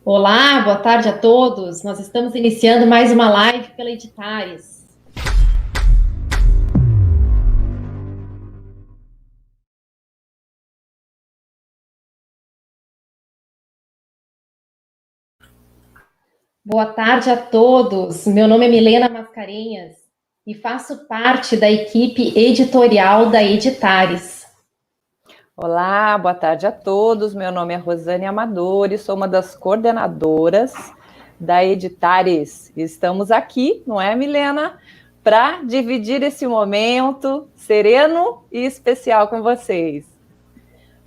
Olá, boa tarde a todos. Nós estamos iniciando mais uma live pela Editares. Boa tarde a todos. Meu nome é Milena Mascarenhas e faço parte da equipe editorial da Editares. Olá, boa tarde a todos. Meu nome é Rosane Amadori, sou uma das coordenadoras da Editares. Estamos aqui, não é, Milena, para dividir esse momento sereno e especial com vocês.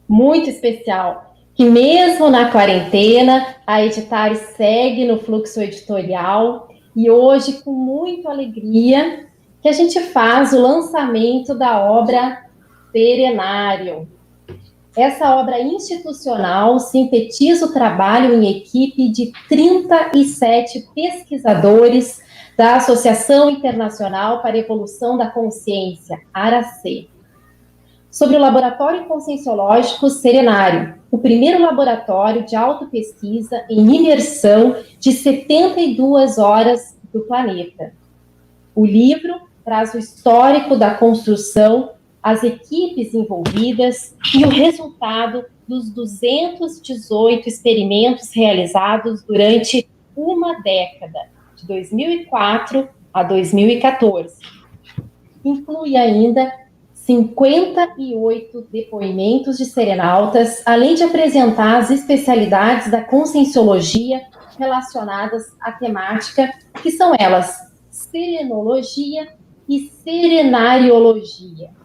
Muito especial, que mesmo na quarentena, a Editares segue no fluxo editorial e hoje, com muita alegria, que a gente faz o lançamento da obra Serenário. Essa obra institucional sintetiza o trabalho em equipe de 37 pesquisadores da Associação Internacional para a Evolução da Consciência, ARAC, sobre o Laboratório Conscienciológico Serenário, o primeiro laboratório de autopesquisa em imersão de 72 horas do planeta. O livro traz o histórico da construção, as equipes envolvidas e o resultado dos 218 experimentos realizados durante uma década, de 2004 a 2014. Inclui ainda 58 depoimentos de serenautas, além de apresentar as especialidades da conscienciologia relacionadas à temática, que são elas serenologia e serenariologia.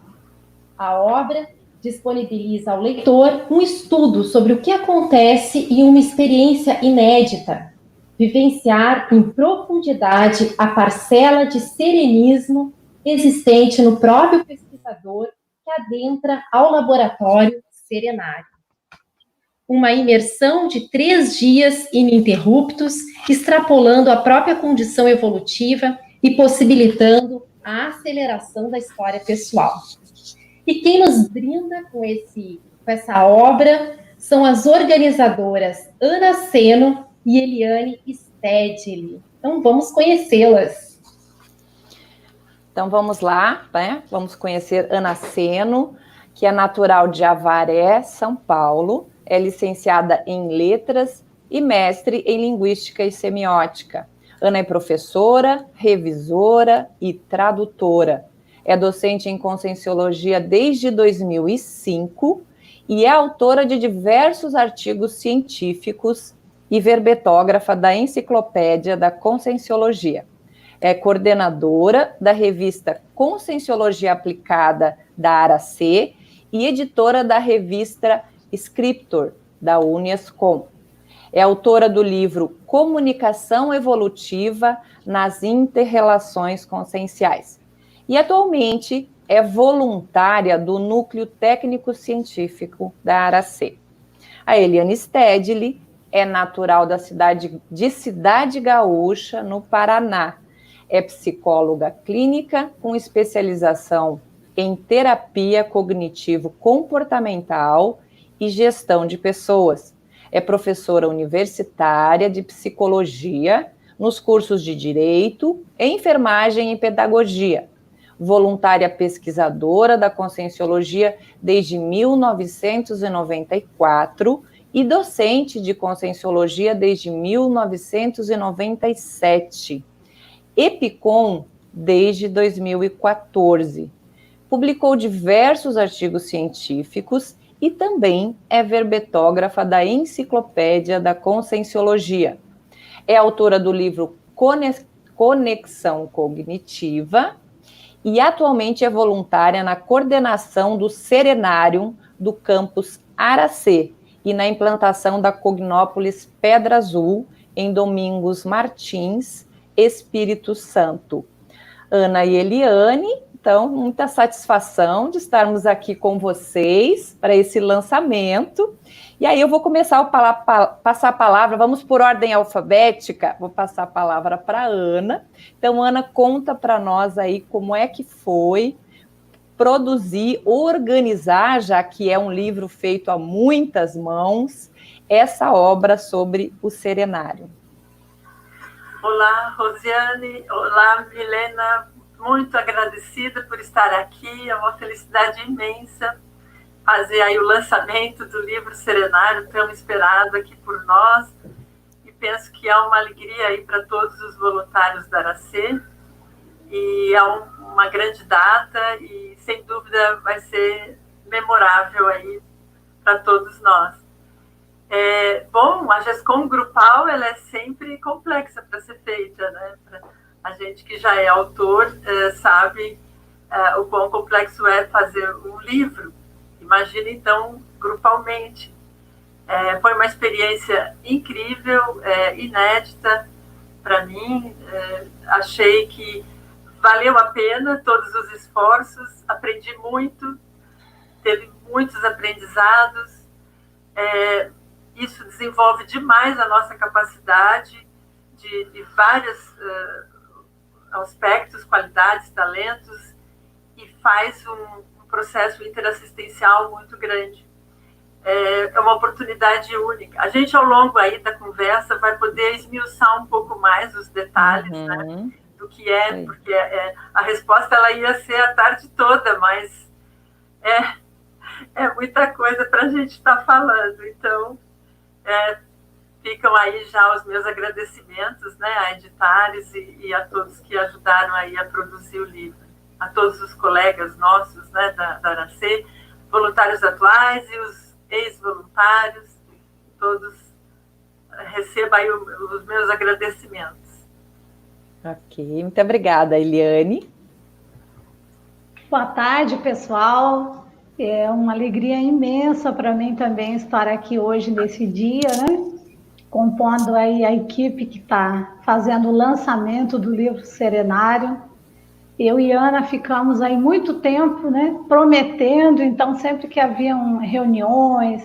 A obra disponibiliza ao leitor um estudo sobre o que acontece em uma experiência inédita, vivenciar em profundidade a parcela de serenismo existente no próprio pesquisador que adentra ao laboratório serenário. Uma imersão de 3 dias ininterruptos, extrapolando a própria condição evolutiva e possibilitando a aceleração da história pessoal. E quem nos brinda com essa obra são as organizadoras Ana Seno e Eliane Stedley. Então, vamos conhecê-las. Então, vamos lá, né? Vamos conhecer Ana Seno, que é natural de Avaré, São Paulo, é licenciada em Letras e mestre em Linguística e Semiótica. Ana é professora, revisora e tradutora. É docente em Conscienciologia desde 2005 e é autora de diversos artigos científicos e verbetógrafa da Enciclopédia da Conscienciologia. É coordenadora da revista Conscienciologia Aplicada da ARAC e editora da revista Scriptor, da Uniascom. É autora do livro Comunicação Evolutiva nas Interrelações Conscienciais. E atualmente é voluntária do Núcleo Técnico-Científico da ARAC. A Eliane Stedley é natural da cidade de Cidade Gaúcha, no Paraná. É psicóloga clínica com especialização em terapia cognitivo-comportamental e gestão de pessoas. É professora universitária de psicologia nos cursos de Direito, Enfermagem e Pedagogia. Voluntária pesquisadora da Conscienciologia desde 1994 e docente de Conscienciologia desde 1997. EPICOM desde 2014. Publicou diversos artigos científicos e também é verbetógrafa da Enciclopédia da Conscienciologia. É autora do livro Conexão Cognitiva e atualmente é voluntária na coordenação do Serenário do campus ARAC e na implantação da Cognópolis Pedra Azul em Domingos Martins, Espírito Santo. Ana e Eliane, então, muita satisfação de estarmos aqui com vocês para esse lançamento. E aí eu vou começar a passar a palavra, vamos por ordem alfabética, vou passar a palavra para a Ana. Então, Ana, conta para nós aí como é que foi produzir, organizar, já que é um livro feito a muitas mãos, essa obra sobre o serenário? Olá, Rosiane. Olá, Milena. Muito agradecida por estar aqui. É uma felicidade imensa fazer aí o lançamento do livro Serenário, tão esperado aqui por nós. E penso que é uma alegria aí para todos os voluntários da Aracê. E é uma grande data e, sem dúvida, vai ser memorável aí para todos nós. Bom, a gestão grupal ela é sempre complexa para ser feita, né? A gente que já é autor sabe o quão complexo é fazer um livro. Imagina, então, grupalmente. Foi uma experiência incrível, inédita para mim. Achei que valeu a pena todos os esforços, aprendi muito, teve muitos aprendizados. Isso desenvolve demais a nossa capacidade de vários aspectos, qualidades, talentos, e faz um processo interassistencial muito grande. É uma oportunidade única. A gente, ao longo aí da conversa, vai poder esmiuçar um pouco mais os detalhes, né, do que porque a resposta ela ia ser a tarde toda, mas é muita coisa para a gente estar falando. Então, ficam aí já os meus agradecimentos, né, a Editares e a todos que ajudaram aí a produzir o livro. A todos os colegas nossos, né, da Aracê, voluntários atuais e os ex-voluntários, todos recebam aí os meus agradecimentos. Ok, muito obrigada, Eliane. Boa tarde, pessoal. É uma alegria imensa para mim também estar aqui hoje nesse dia, né? Compondo aí a equipe que está fazendo o lançamento do livro Serenário. Eu e Ana ficamos aí muito tempo, né, prometendo, então sempre que haviam reuniões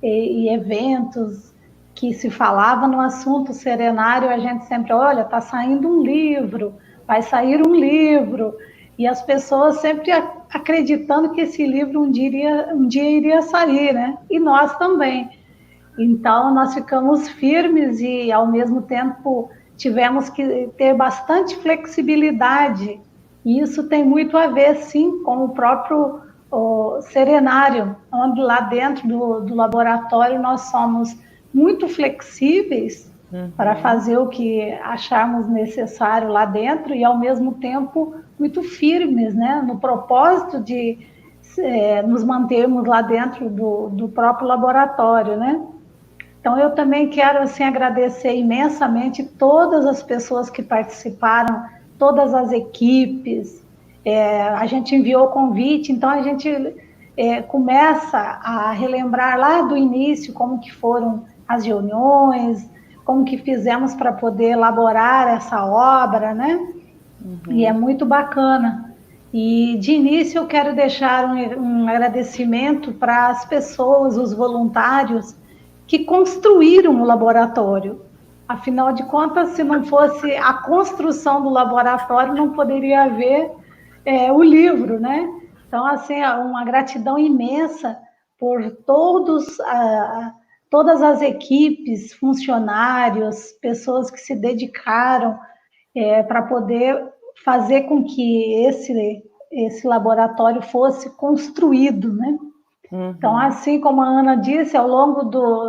e eventos que se falava no assunto serenário, a gente sempre, olha, está saindo um livro, vai sair um livro, e as pessoas sempre acreditando que esse livro um dia iria sair, né? E nós também. Então, nós ficamos firmes e, ao mesmo tempo, tivemos que ter bastante flexibilidade. E isso tem muito a ver, sim, com o próprio serenário, onde lá dentro do laboratório nós somos muito flexíveis para fazer o que acharmos necessário lá dentro e, ao mesmo tempo, muito firmes, né, no propósito de nos mantermos lá dentro do próprio laboratório, né? Então, eu também quero assim, agradecer imensamente todas as pessoas que participaram, todas as equipes. A gente enviou o convite, então a gente começa a relembrar lá do início como que foram as reuniões, como que fizemos para poder elaborar essa obra, né? E é muito bacana. E, de início, eu quero deixar um agradecimento para as pessoas, os voluntários, que construíram o laboratório. Afinal de contas, se não fosse a construção do laboratório, não poderia haver o livro, né? Então, assim, uma gratidão imensa por todas as equipes, funcionários, pessoas que se dedicaram para poder fazer com que esse laboratório fosse construído, né? Então, assim como a Ana disse, ao longo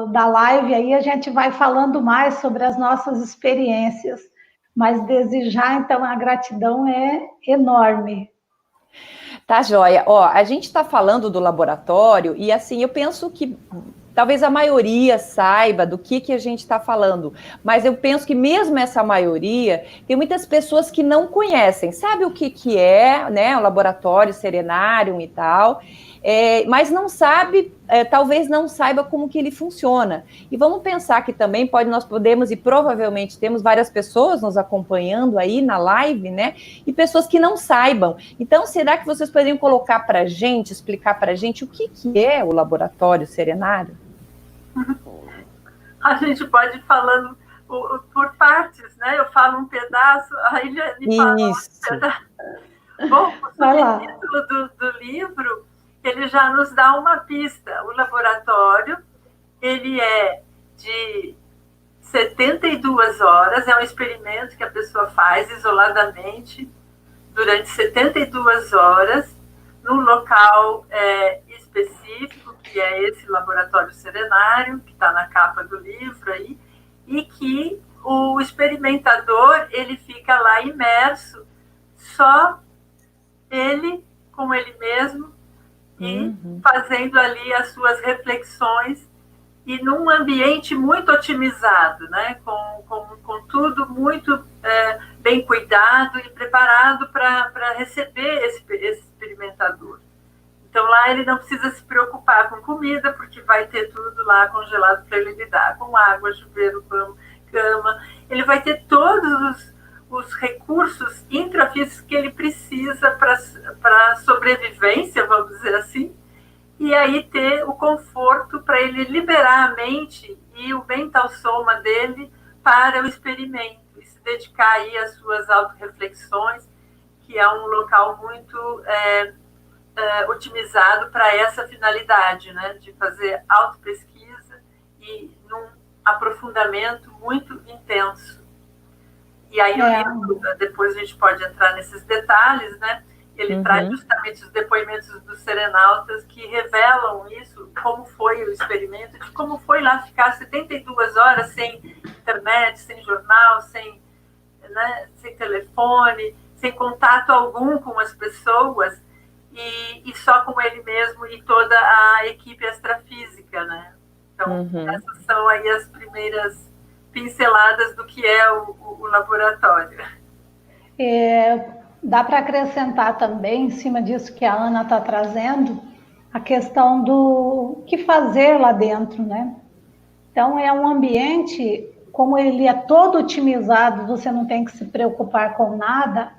da live aí a gente vai falando mais sobre as nossas experiências, mas desde já, então, a gratidão é enorme. Tá, joia. Ó, a gente está falando do laboratório e, assim, eu penso que talvez a maioria saiba do que a gente está falando, mas eu penso que mesmo essa maioria, tem muitas pessoas que não conhecem, sabe o que é, né, o laboratório Serenário e tal, mas não sabe, talvez não saiba como que ele funciona. E vamos pensar que também nós podemos, e provavelmente temos várias pessoas nos acompanhando aí na live, né, e pessoas que não saibam. Então, será que vocês poderiam colocar para a gente, explicar para a gente o que é o laboratório Serenário? A gente pode ir falando por partes, né? Eu falo um pedaço, a Eliane fala um pedaço. Bom, o subtítulo do livro, ele já nos dá uma pista. O laboratório, ele é de 72 horas, é um experimento que a pessoa faz isoladamente durante 72 horas, num local específico, que é esse laboratório Serenário, que está na capa do livro aí, e que o experimentador, ele fica lá imerso, só ele com ele mesmo, e fazendo ali as suas reflexões, e num ambiente muito otimizado, né? com tudo muito bem cuidado e preparado para receber esse experimentador. Então, lá ele não precisa se preocupar com comida, porque vai ter tudo lá congelado para ele lidar, com água, chuveiro, cama. Ele vai ter todos os recursos intrafísicos que ele precisa para sobrevivência, vamos dizer assim, e aí ter o conforto para ele liberar a mente e o mental soma dele para o experimento, e se dedicar aí às suas autorreflexões, que é um local muito otimizado para essa finalidade, né, de fazer autopesquisa e num aprofundamento muito intenso. E aí o livro, depois a gente pode entrar nesses detalhes, né? Ele traz justamente os depoimentos dos serenautas que revelam isso, como foi o experimento, de como foi lá ficar 72 horas sem internet, sem jornal, sem telefone, sem contato algum com as pessoas, e só com ele mesmo e toda a equipe extrafísica, né? Então, essas são aí as primeiras pinceladas do que é o laboratório. Dá para acrescentar também, em cima disso que a Ana está trazendo, a questão do que fazer lá dentro, né? Então, é um ambiente, como ele é todo otimizado, você não tem que se preocupar com nada,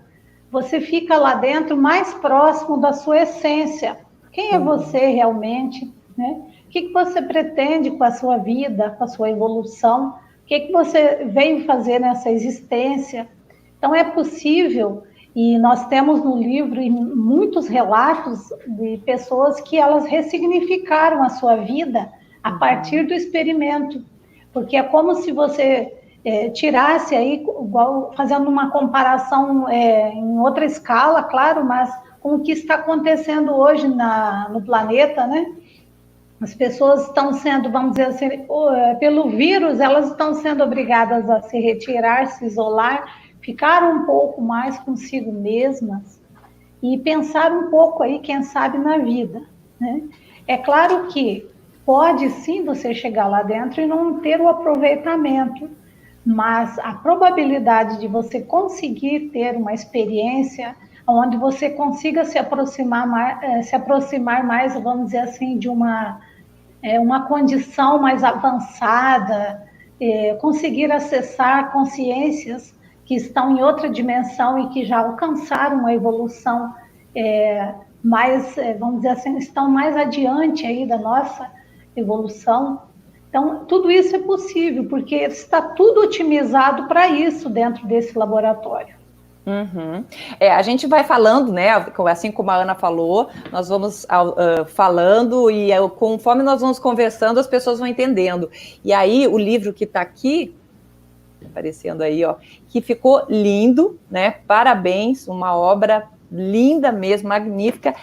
você fica lá dentro mais próximo da sua essência. Quem é você realmente, né? O que você pretende com a sua vida, com a sua evolução? O que você veio fazer nessa existência? Então, é possível, e nós temos no livro muitos relatos de pessoas que elas ressignificaram a sua vida a partir do experimento, porque é como se você tirasse aí, igual, fazendo uma comparação em outra escala, claro, mas com o que está acontecendo hoje no planeta, né? As pessoas estão sendo, vamos dizer assim, pelo vírus, elas estão sendo obrigadas a se retirar, se isolar, ficar um pouco mais consigo mesmas e pensar um pouco aí, quem sabe, na vida, né? É claro que pode sim você chegar lá dentro e não ter o aproveitamento, mas a probabilidade de você conseguir ter uma experiência onde você consiga se aproximar mais, vamos dizer assim, de uma condição mais avançada, conseguir acessar consciências que estão em outra dimensão e que já alcançaram a evolução mais, vamos dizer assim, estão mais adiante aí da nossa evolução. Então, tudo isso é possível, porque está tudo otimizado para isso dentro desse laboratório. A gente vai falando, né? Assim como a Ana falou, nós vamos falando e conforme nós vamos conversando, as pessoas vão entendendo. E aí, o livro que está aqui, aparecendo aí, ó, que ficou lindo, né? Parabéns, uma obra linda mesmo, magnífica.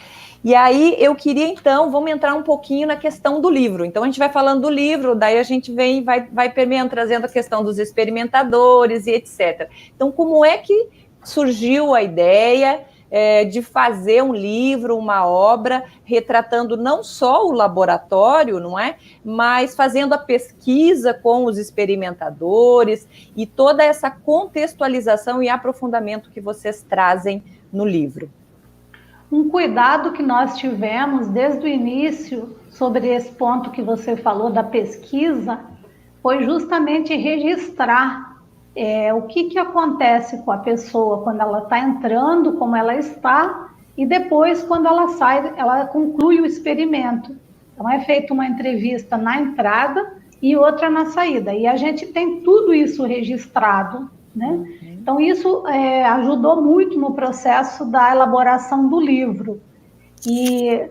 E aí, eu queria, então, vamos entrar um pouquinho na questão do livro. Então, a gente vai falando do livro, daí a gente vai permeando, trazendo a questão dos experimentadores e etc. Então, como é que surgiu a ideia de fazer um livro, uma obra, retratando não só o laboratório, não é? Mas fazendo a pesquisa com os experimentadores e toda essa contextualização e aprofundamento que vocês trazem no livro. Um cuidado que nós tivemos desde o início sobre esse ponto que você falou da pesquisa foi justamente registrar o que acontece com a pessoa quando ela está entrando, como ela está, e depois quando ela sai, ela conclui o experimento. Então é feita uma entrevista na entrada e outra na saída, e a gente tem tudo isso registrado, né? Então, isso ajudou muito no processo da elaboração do livro. E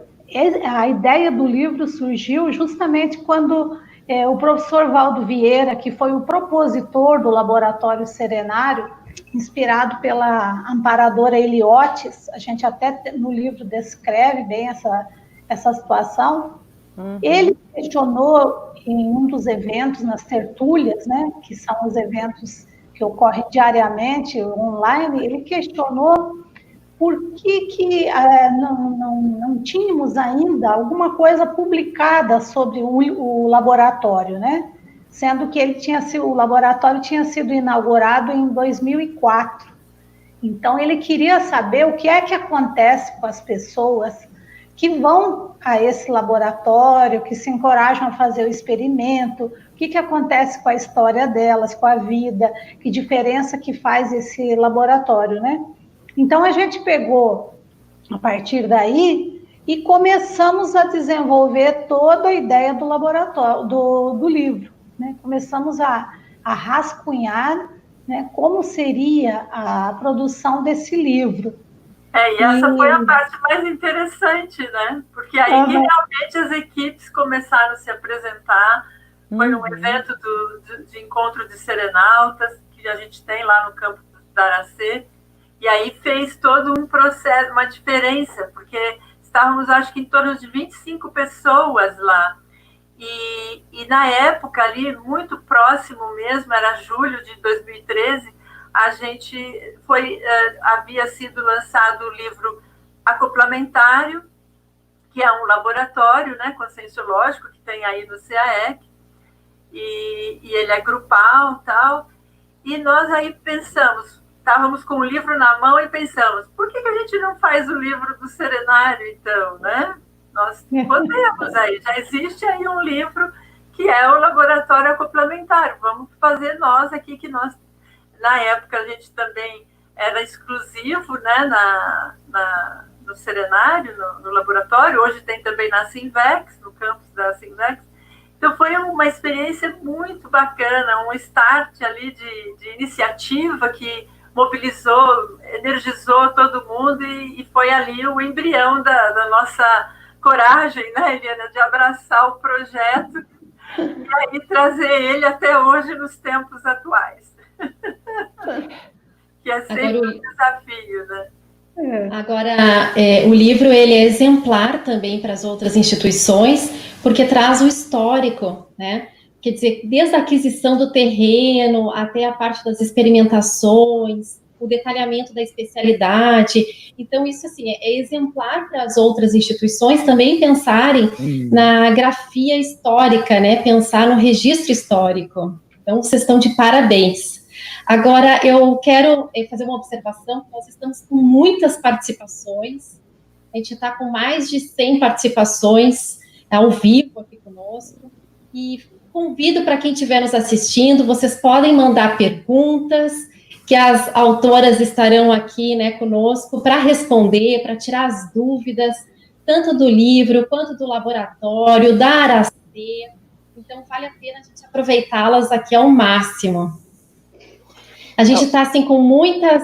a ideia do livro surgiu justamente quando o professor Valdo Vieira, que foi o propositor do Laboratório Serenário, inspirado pela amparadora Heliotis, a gente até no livro descreve bem essa situação. Ele questionou em um dos eventos, nas tertúlias, né, que são os eventos que ocorrem diariamente online, ele questionou por que não tínhamos ainda alguma coisa publicada sobre o laboratório, né? Sendo que o laboratório tinha sido inaugurado em 2004. Então, ele queria saber o que é que acontece com as pessoas que vão a esse laboratório, que se encorajam a fazer o experimento, o que acontece com a história delas, com a vida, que diferença que faz esse laboratório, né? Então, a gente pegou, a partir daí, e começamos a desenvolver toda a ideia do laboratório, do livro, né? Começamos a rascunhar, né, como seria a produção desse livro. E essa foi a parte mais interessante, né? Porque aí que realmente as equipes começaram a se apresentar. Foi num evento de encontro de serenautas, que a gente tem lá no campo do Aracê, e aí fez todo um processo, uma diferença, porque estávamos, acho que, em torno de 25 pessoas lá. E na época ali, muito próximo mesmo, era julho de 2013, a gente havia sido lançado o livro Acoplamentário, que é um laboratório, né, conscienciológico que tem aí no CAEC, e ele é grupal, tal. E nós aí pensamos, estávamos com o livro na mão e pensamos, por que a gente não faz o livro do Serenário, então, né? Nós podemos aí, já existe aí um livro que é o Laboratório Acoplamentário, vamos fazer nós aqui, que nós, na época, a gente também era exclusivo, né, no Serenário, no laboratório, hoje tem também na Sinvex, no campus da Sinvex. Então, foi uma experiência muito bacana, um start ali de iniciativa que mobilizou, energizou todo mundo e foi ali o embrião da nossa coragem, né, Eliana, de abraçar o projeto e aí trazer ele até hoje nos tempos atuais. Que é sempre um desafio, né? Agora, o livro ele é exemplar também para as outras instituições, porque traz o histórico, né? Quer dizer, desde a aquisição do terreno até a parte das experimentações, o detalhamento da especialidade. Então, isso assim, é exemplar para as outras instituições também pensarem na grafia histórica, né? Pensar no registro histórico. Então, vocês estão de parabéns. Agora, eu quero fazer uma observação, que nós estamos com muitas participações, a gente está com mais de 100 participações ao vivo aqui conosco, e convido para quem estiver nos assistindo, vocês podem mandar perguntas, que as autoras estarão aqui, né, conosco para responder, para tirar as dúvidas, tanto do livro, quanto do laboratório, da Aracê. Então, vale a pena a gente aproveitá-las aqui ao máximo. A gente está, assim, com muitas,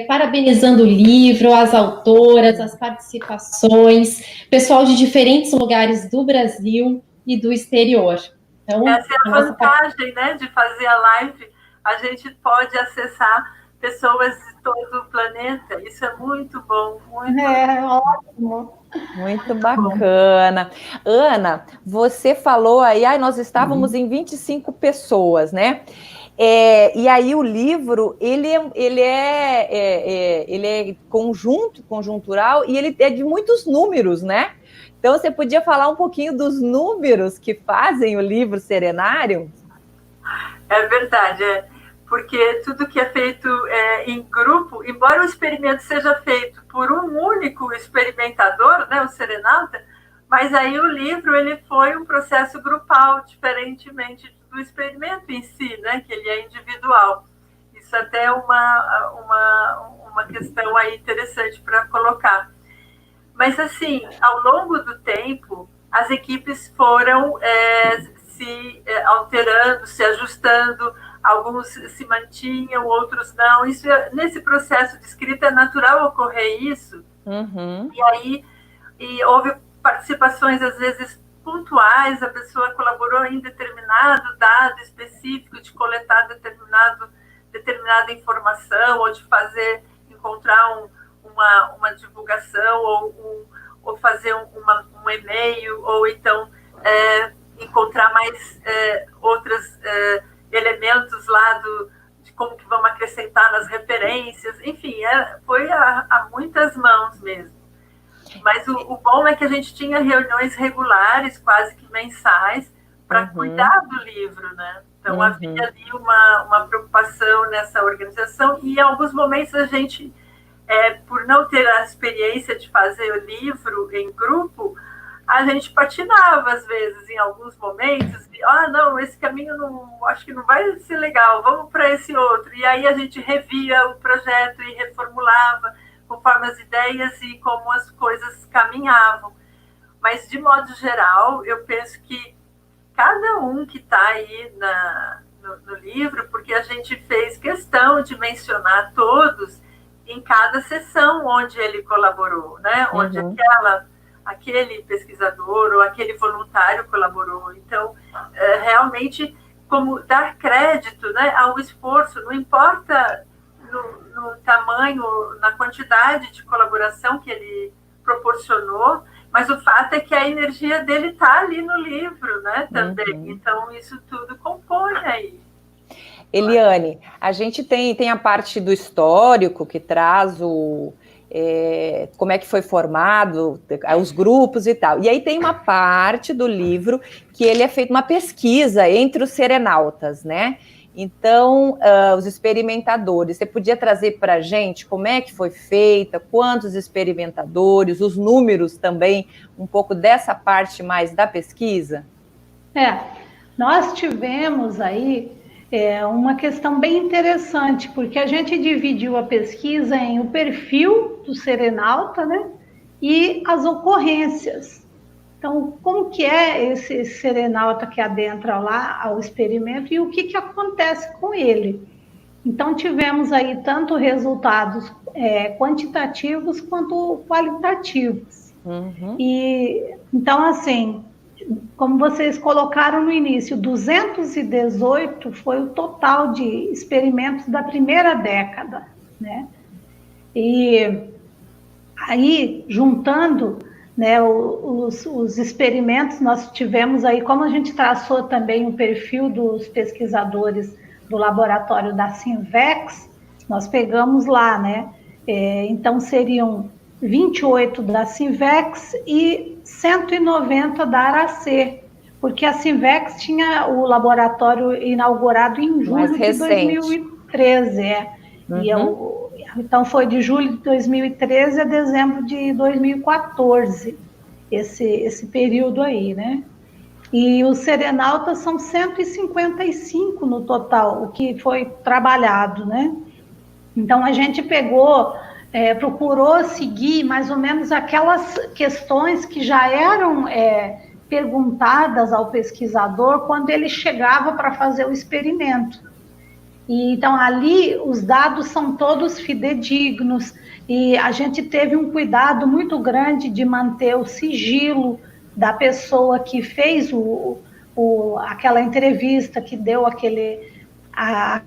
parabenizando o livro, as autoras, as participações, pessoal de diferentes lugares do Brasil e do exterior. Então, essa é a vantagem, né, de fazer a live. A gente pode acessar pessoas de todo o planeta. Isso é muito bom, muito ótimo. Muito bacana. Ana, você falou aí, nós estávamos em 25 pessoas, né? E aí o livro, ele é conjuntural, e ele é de muitos números, né? Então, você podia falar um pouquinho dos números que fazem o livro Serenário? É verdade, porque tudo que é feito em grupo, embora o experimento seja feito por um único experimentador, né, o serenauta, mas aí o livro ele foi um processo grupal, diferentemente do experimento em si, né, que ele é individual. Isso até é uma questão aí interessante para colocar. Mas, assim, ao longo do tempo, as equipes foram se alterando, se ajustando. alguns se mantinham, outros não. Isso, nesse processo de escrita, é natural ocorrer isso. E aí houve participações, às vezes, pontuais, a pessoa colaborou em determinado dado específico, de coletar determinada informação, ou de encontrar uma divulgação, ou fazer um e-mail, ou então encontrar mais outros elementos lá de como que vamos acrescentar nas referências. Enfim, foi a muitas mãos mesmo. Mas o bom é que a gente tinha reuniões regulares, quase que mensais, para cuidar do livro, né? Então, havia ali uma preocupação nessa organização, e em alguns momentos a gente, por não ter a experiência de fazer o livro em grupo, a gente patinava, às vezes, em alguns momentos, não, esse caminho acho que não vai ser legal, vamos para esse outro. E aí a gente revia o projeto e reformulava conforme as ideias e como as coisas caminhavam. Mas, de modo geral, eu penso que cada um que está aí no livro, porque a gente fez questão de mencionar todos em cada sessão onde ele colaborou, né? Onde aquele pesquisador ou aquele voluntário colaborou. Então, realmente, como dar crédito, né, ao esforço, não importa no tamanho, na quantidade de colaboração que ele proporcionou, mas o fato é que a energia dele está ali no livro, né, também. Então, isso tudo compõe aí. Eliane, a gente tem a parte do histórico, que traz como é que foi formado, os grupos e tal. E aí tem uma parte do livro que ele é feito uma pesquisa entre os serenautas, né? Então, os experimentadores, você podia trazer para a gente como é que foi feita, quantos experimentadores, os números também, um pouco dessa parte mais da pesquisa? Nós tivemos aí uma questão bem interessante, porque a gente dividiu a pesquisa em o perfil do serenauta, né, e as ocorrências. Então, como que é esse serenauta que adentra lá ao experimento e o que acontece com ele? Então, tivemos aí tanto resultados quantitativos quanto qualitativos. E, então, assim, como vocês colocaram no início, 218 foi o total de experimentos da primeira década, né? E aí, juntando, né, os experimentos, nós tivemos aí, como a gente traçou também o perfil dos pesquisadores do laboratório da Sinvex, nós pegamos lá, né? Então, seriam 28 da Sinvex e 190 da Aracê, porque a Sinvex tinha o laboratório inaugurado em julho de 2013. Então, foi de julho de 2013 a dezembro de 2014, esse período aí, né? E os serenautas são 155 no total, o que foi trabalhado, né? Então, a gente procurou seguir mais ou menos aquelas questões que já eram perguntadas ao pesquisador quando ele chegava para fazer o experimento. E, então, ali os dados são todos fidedignos e a gente teve um cuidado muito grande de manter o sigilo da pessoa que fez aquela entrevista, que deu aquela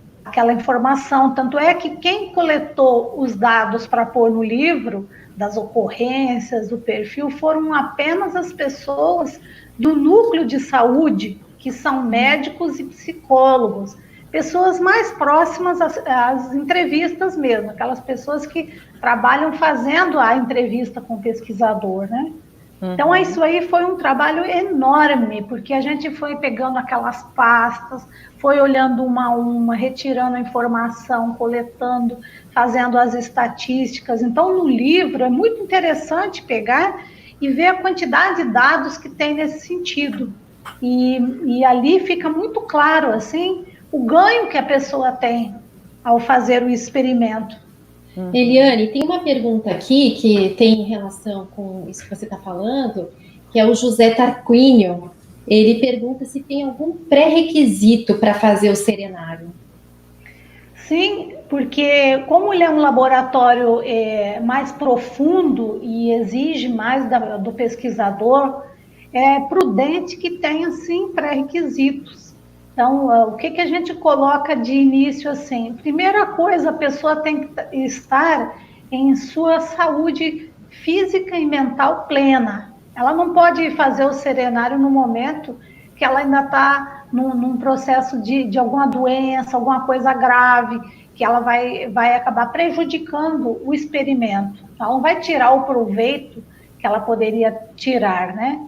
informação. Tanto é que quem coletou os dados para pôr no livro, das ocorrências, do perfil, foram apenas as pessoas do núcleo de saúde, que são médicos e psicólogos, pessoas mais próximas às entrevistas mesmo, aquelas pessoas que trabalham fazendo a entrevista com o pesquisador, né? Então, isso aí foi um trabalho enorme, porque a gente foi pegando aquelas pastas, foi olhando uma a uma, retirando a informação, coletando, fazendo as estatísticas. Então, no livro é muito interessante pegar e ver a quantidade de dados que tem nesse sentido. E ali fica muito claro, assim, o ganho que a pessoa tem ao fazer o experimento. Eliane, tem uma pergunta aqui que tem relação com isso que você está falando, que é o José Tarquínio. Ele pergunta se tem algum pré-requisito para fazer o serenário. Sim, porque como ele é um laboratório mais profundo e exige mais do pesquisador, é prudente que tenha, sim, pré-requisitos. Então, o que a gente coloca de início assim? Primeira coisa, a pessoa tem que estar em sua saúde física e mental plena. Ela não pode fazer o serenário no momento que ela ainda está num processo de alguma doença, alguma coisa grave, que ela vai acabar prejudicando o experimento. Ela não vai tirar o proveito que ela poderia tirar, né?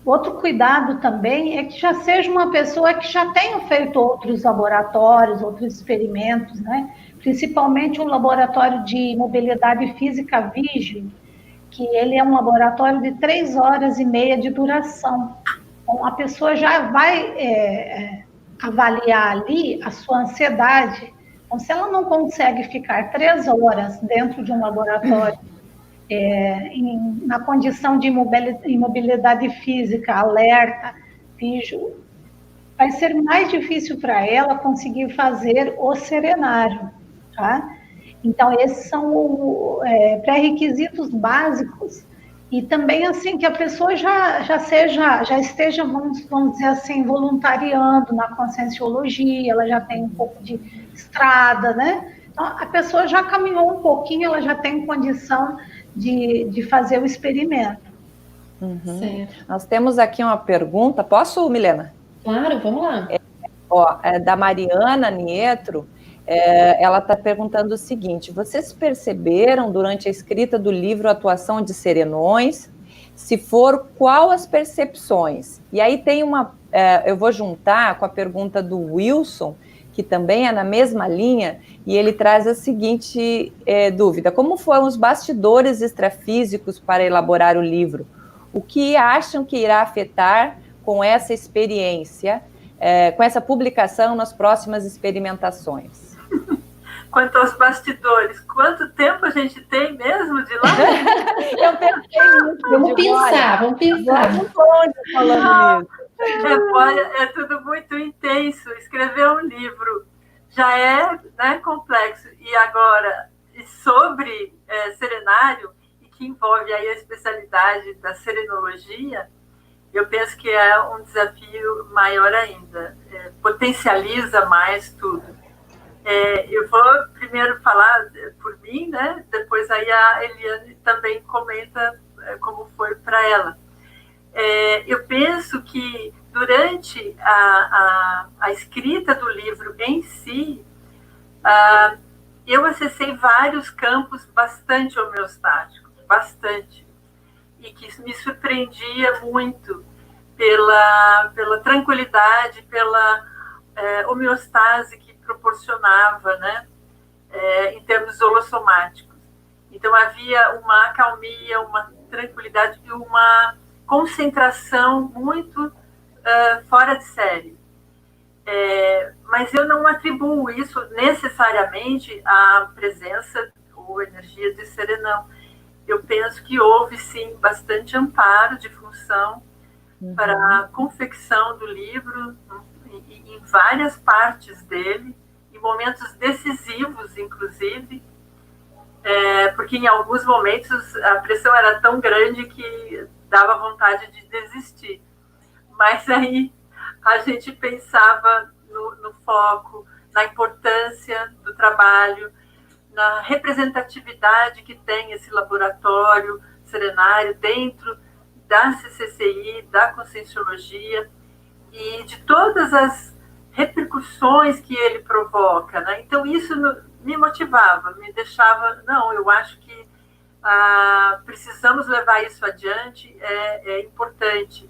Outro cuidado também é que já seja uma pessoa que já tenha feito outros laboratórios, outros experimentos, né? Principalmente o laboratório de mobilidade física Vigil, que ele é um laboratório de 3 horas e meia de duração. Então, a pessoa já vai avaliar ali a sua ansiedade. Então, se ela não consegue ficar 3 horas dentro de um laboratório na condição de imobilidade física, alerta, vígio, vai ser mais difícil para ela conseguir fazer o serenário, tá? Então, esses são pré-requisitos básicos e também, assim, que a pessoa já esteja, vamos dizer assim, voluntariando na conscienciologia, ela já tem um pouco de estrada, né? Então, a pessoa já caminhou um pouquinho, ela já tem condição de fazer o experimento. Uhum. Nós temos aqui uma pergunta. Posso, Milena? Claro, vamos lá. Da Mariana Nietro. Ela está perguntando o seguinte: vocês perceberam durante a escrita do livro Atuação de Serenões? Se for, qual as percepções? E aí tem eu vou juntar com a pergunta do Wilson, que também é na mesma linha, e ele traz a seguinte dúvida: como foram os bastidores extrafísicos para elaborar o livro? O que acham que irá afetar com essa experiência, com essa publicação nas próximas experimentações? Quanto aos bastidores, quanto tempo a gente tem mesmo de lá? Eu pensei nisso. Vamos pensar. Vamos longe falando nisso. É tudo muito intenso. Escrever um livro já é, né, complexo. E agora, sobre serenário, e que envolve aí a especialidade da serenologia, eu penso que é um desafio maior ainda. Potencializa mais tudo. Eu vou primeiro falar por mim, né? Depois aí a Eliane também comenta como foi para ela. Eu penso que durante a escrita do livro em si, eu acessei vários campos bastante homeostáticos, bastante, e que me surpreendia muito pela tranquilidade, pela homeostase que proporcionava, né, em termos holossomáticos. Então, havia uma acalmia, uma tranquilidade e uma concentração muito fora de série. Mas eu não atribuo isso necessariamente à presença ou energia de serenão. Eu penso que houve, sim, bastante amparo de função para a confecção do livro, em várias partes dele, em momentos decisivos, inclusive, porque em alguns momentos a pressão era tão grande que dava vontade de desistir. Mas aí a gente pensava no foco, na importância do trabalho, na representatividade que tem esse laboratório serenário dentro da CCCI, da Conscienciologia, e de todas as repercussões que ele provoca, né? Então, isso me motivava, me deixava, não, eu acho que precisamos levar isso adiante, é importante.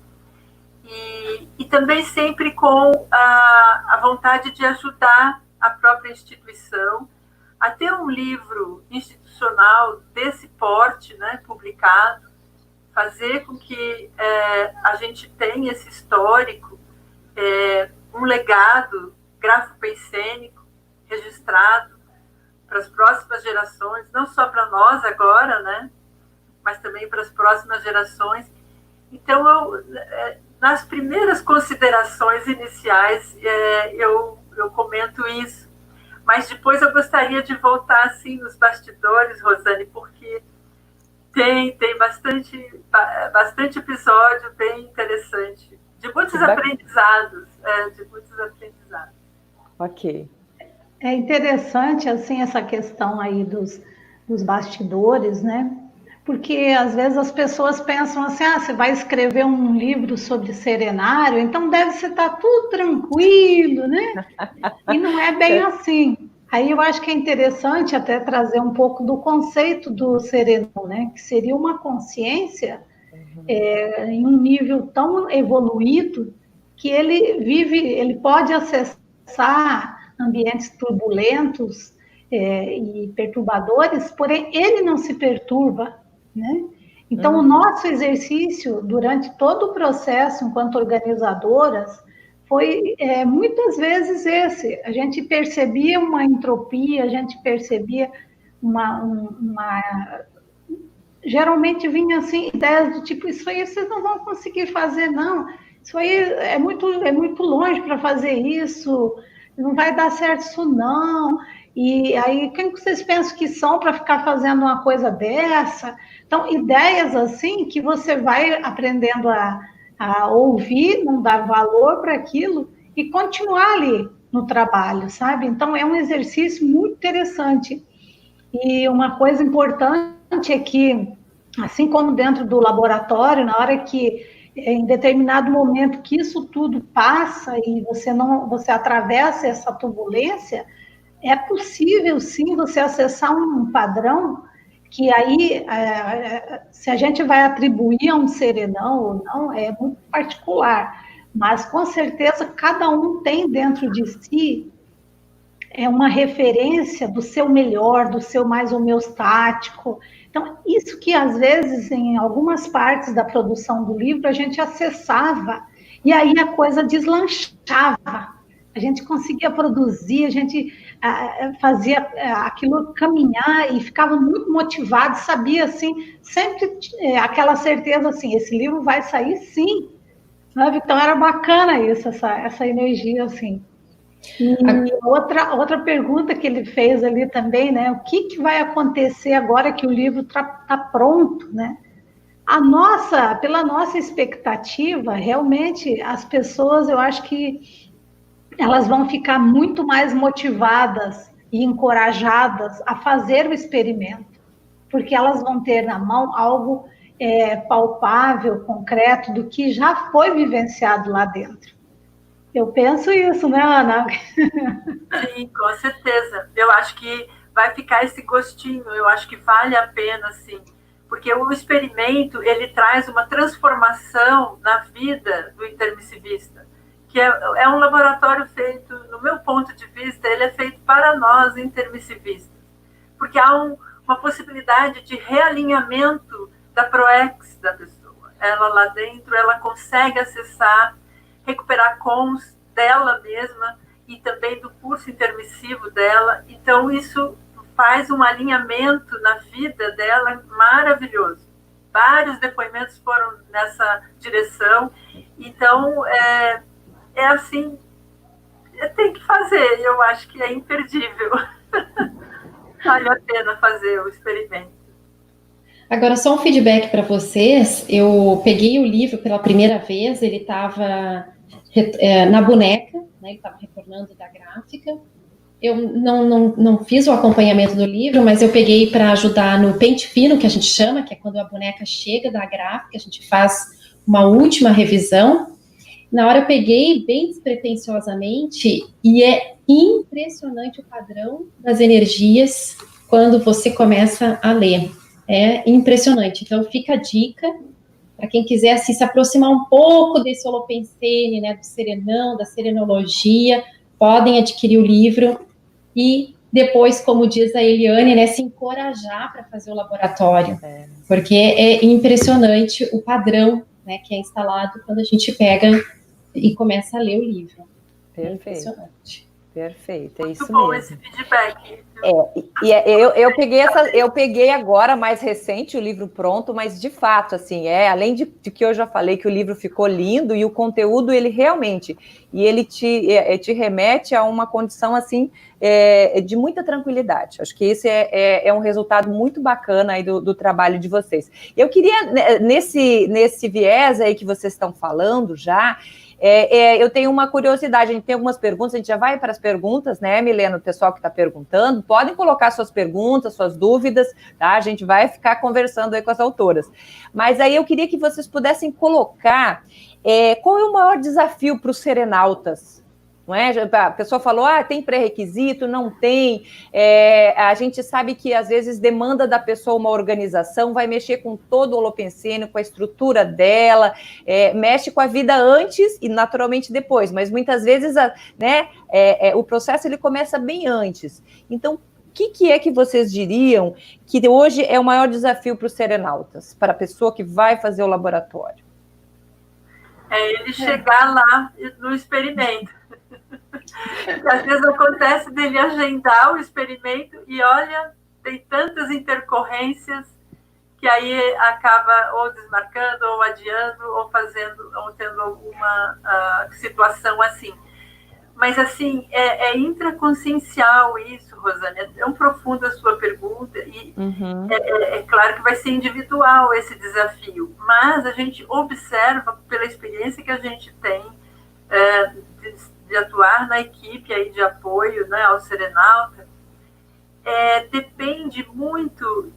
E também sempre com a vontade de ajudar a própria instituição a ter um livro institucional desse porte, né, publicado, fazer com que a gente tenha esse histórico, um legado gráfico-pensênico registrado para as próximas gerações, não só para nós agora, né, mas também para as próximas gerações. Então, nas primeiras considerações iniciais, eu comento isso, Mas depois eu gostaria de voltar assim nos bastidores, Rosane, porque tem bastante episódio bem interessante, de muitos aprendizados, Ok. É interessante, assim, essa questão aí dos bastidores, né? Porque às vezes as pessoas pensam assim, você vai escrever um livro sobre serenário, então deve estar tudo tranquilo, né? E não é bem assim. Aí eu acho que é interessante até trazer um pouco do conceito do serenão, né? Que seria uma consciência em um nível tão evoluído que ele pode acessar ambientes turbulentos e perturbadores, porém ele não se perturba, né? Então, o nosso exercício durante todo o processo, enquanto organizadoras, foi muitas vezes esse. A gente percebia uma entropia, a gente percebia geralmente vinha assim ideias do tipo, isso aí vocês não vão conseguir fazer, não. Isso aí é muito longe para fazer isso, não vai dar certo isso, não. E aí, quem vocês pensam que são para ficar fazendo uma coisa dessa? Então, ideias assim que você vai aprendendo a ouvir, não dar valor para aquilo e continuar ali no trabalho, sabe? Então, é um exercício muito interessante. E uma coisa importante é que, assim como dentro do laboratório, na hora que, em determinado momento que isso tudo passa e você atravessa essa turbulência, é possível sim você acessar um padrão que aí, se a gente vai atribuir a um serenão ou não, é muito particular, mas com certeza cada um tem dentro de si uma referência do seu melhor, do seu mais homeostático. Então, isso que às vezes, em algumas partes da produção do livro, a gente acessava, e aí a coisa deslanchava. A gente conseguia produzir, a gente fazia aquilo caminhar e ficava muito motivado, sabia, assim, sempre aquela certeza, assim, esse livro vai sair sim, sabe? Então, era bacana isso, essa energia, assim. E outra pergunta que ele fez ali também, né? O que vai acontecer agora que o livro tá pronto, né? Pela nossa expectativa, realmente as pessoas, eu acho que elas vão ficar muito mais motivadas e encorajadas a fazer o experimento, porque elas vão ter na mão algo palpável, concreto, do que já foi vivenciado lá dentro. Eu penso isso, né, Ana? Sim, com certeza. Eu acho que vai ficar esse gostinho, eu acho que vale a pena, sim, porque o experimento, ele traz uma transformação na vida do intermissivista, que é um laboratório feito, no meu ponto de vista, ele é feito para nós intermissivistas, porque há uma possibilidade de realinhamento da proex da pessoa. Ela lá dentro, ela consegue acessar, recuperar cons dela mesma e também do curso intermissivo dela. Então, isso faz um alinhamento na vida dela maravilhoso. Vários depoimentos foram nessa direção. Então, é assim, tem que fazer. Eu acho que é imperdível. Vale a pena fazer o experimento. Agora, só um feedback para vocês. Eu peguei o livro pela primeira vez, ele estava na boneca, né, ele estava retornando da gráfica. Eu não fiz o acompanhamento do livro, mas eu peguei para ajudar no pente fino, que a gente chama, que é quando a boneca chega da gráfica, a gente faz uma última revisão. Na hora eu peguei bem despretensiosamente e é impressionante o padrão das energias quando você começa a ler. É impressionante. Então fica a dica para quem quiser assim, se aproximar um pouco desse holopensene, né, do serenão, da serenologia, podem adquirir o livro e depois, como diz a Eliane, né, se encorajar para fazer o laboratório, porque é impressionante o padrão, né, que é instalado quando a gente pega e começa a ler o livro. Perfeito. É impressionante. Perfeito, é Muito isso bom mesmo. esse feedback. Eu peguei agora, mais recente, o livro pronto, mas de fato, assim, além de que eu já falei que o livro ficou lindo e o conteúdo, ele realmente, e ele te remete a uma condição, assim, de muita tranquilidade. Acho que esse é um resultado muito bacana aí do trabalho de vocês. Eu queria, nesse viés aí que vocês estão falando já, eu tenho uma curiosidade, a gente tem algumas perguntas, a gente já vai para as perguntas, né, Milena, o pessoal que está perguntando, podem colocar suas perguntas, suas dúvidas, tá? A gente vai ficar conversando aí com as autoras. Mas aí eu queria que vocês pudessem colocar qual é o maior desafio para os serenautas? Não é? A pessoa falou, tem pré-requisito, não tem. A gente sabe que, às vezes, demanda da pessoa uma organização, vai mexer com todo o holopensene, com a estrutura dela, mexe com a vida antes e, naturalmente, depois. Mas, muitas vezes, o processo ele começa bem antes. Então, o que é que vocês diriam que hoje é o maior desafio para os serenautas, para a pessoa que vai fazer o laboratório? Ele chegar lá no experimento. Às vezes acontece dele agendar o experimento e, olha, tem tantas intercorrências que aí acaba ou desmarcando, ou adiando, ou tendo alguma situação assim. Mas, assim, é intraconsciencial isso, Rosane. É tão profunda a sua pergunta e é claro que vai ser individual esse desafio, mas a gente observa, pela experiência que a gente tem de atuar na equipe aí de apoio, né, ao serenauta, depende muito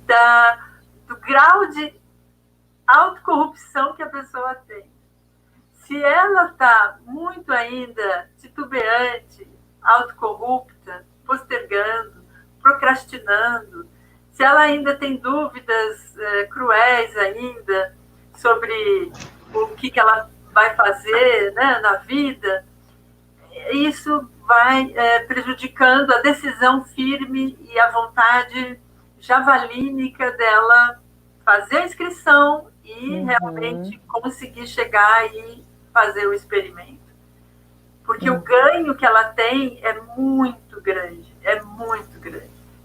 do grau de autocorrupção que a pessoa tem. Se ela está muito ainda titubeante, autocorrupta, postergando, procrastinando, se ela ainda tem dúvidas cruéis ainda sobre o que ela vai fazer, né, na vida, isso vai prejudicando a decisão firme e a vontade javalínica dela fazer a inscrição e realmente conseguir chegar e fazer o experimento. Porque o ganho que ela tem é muito grande,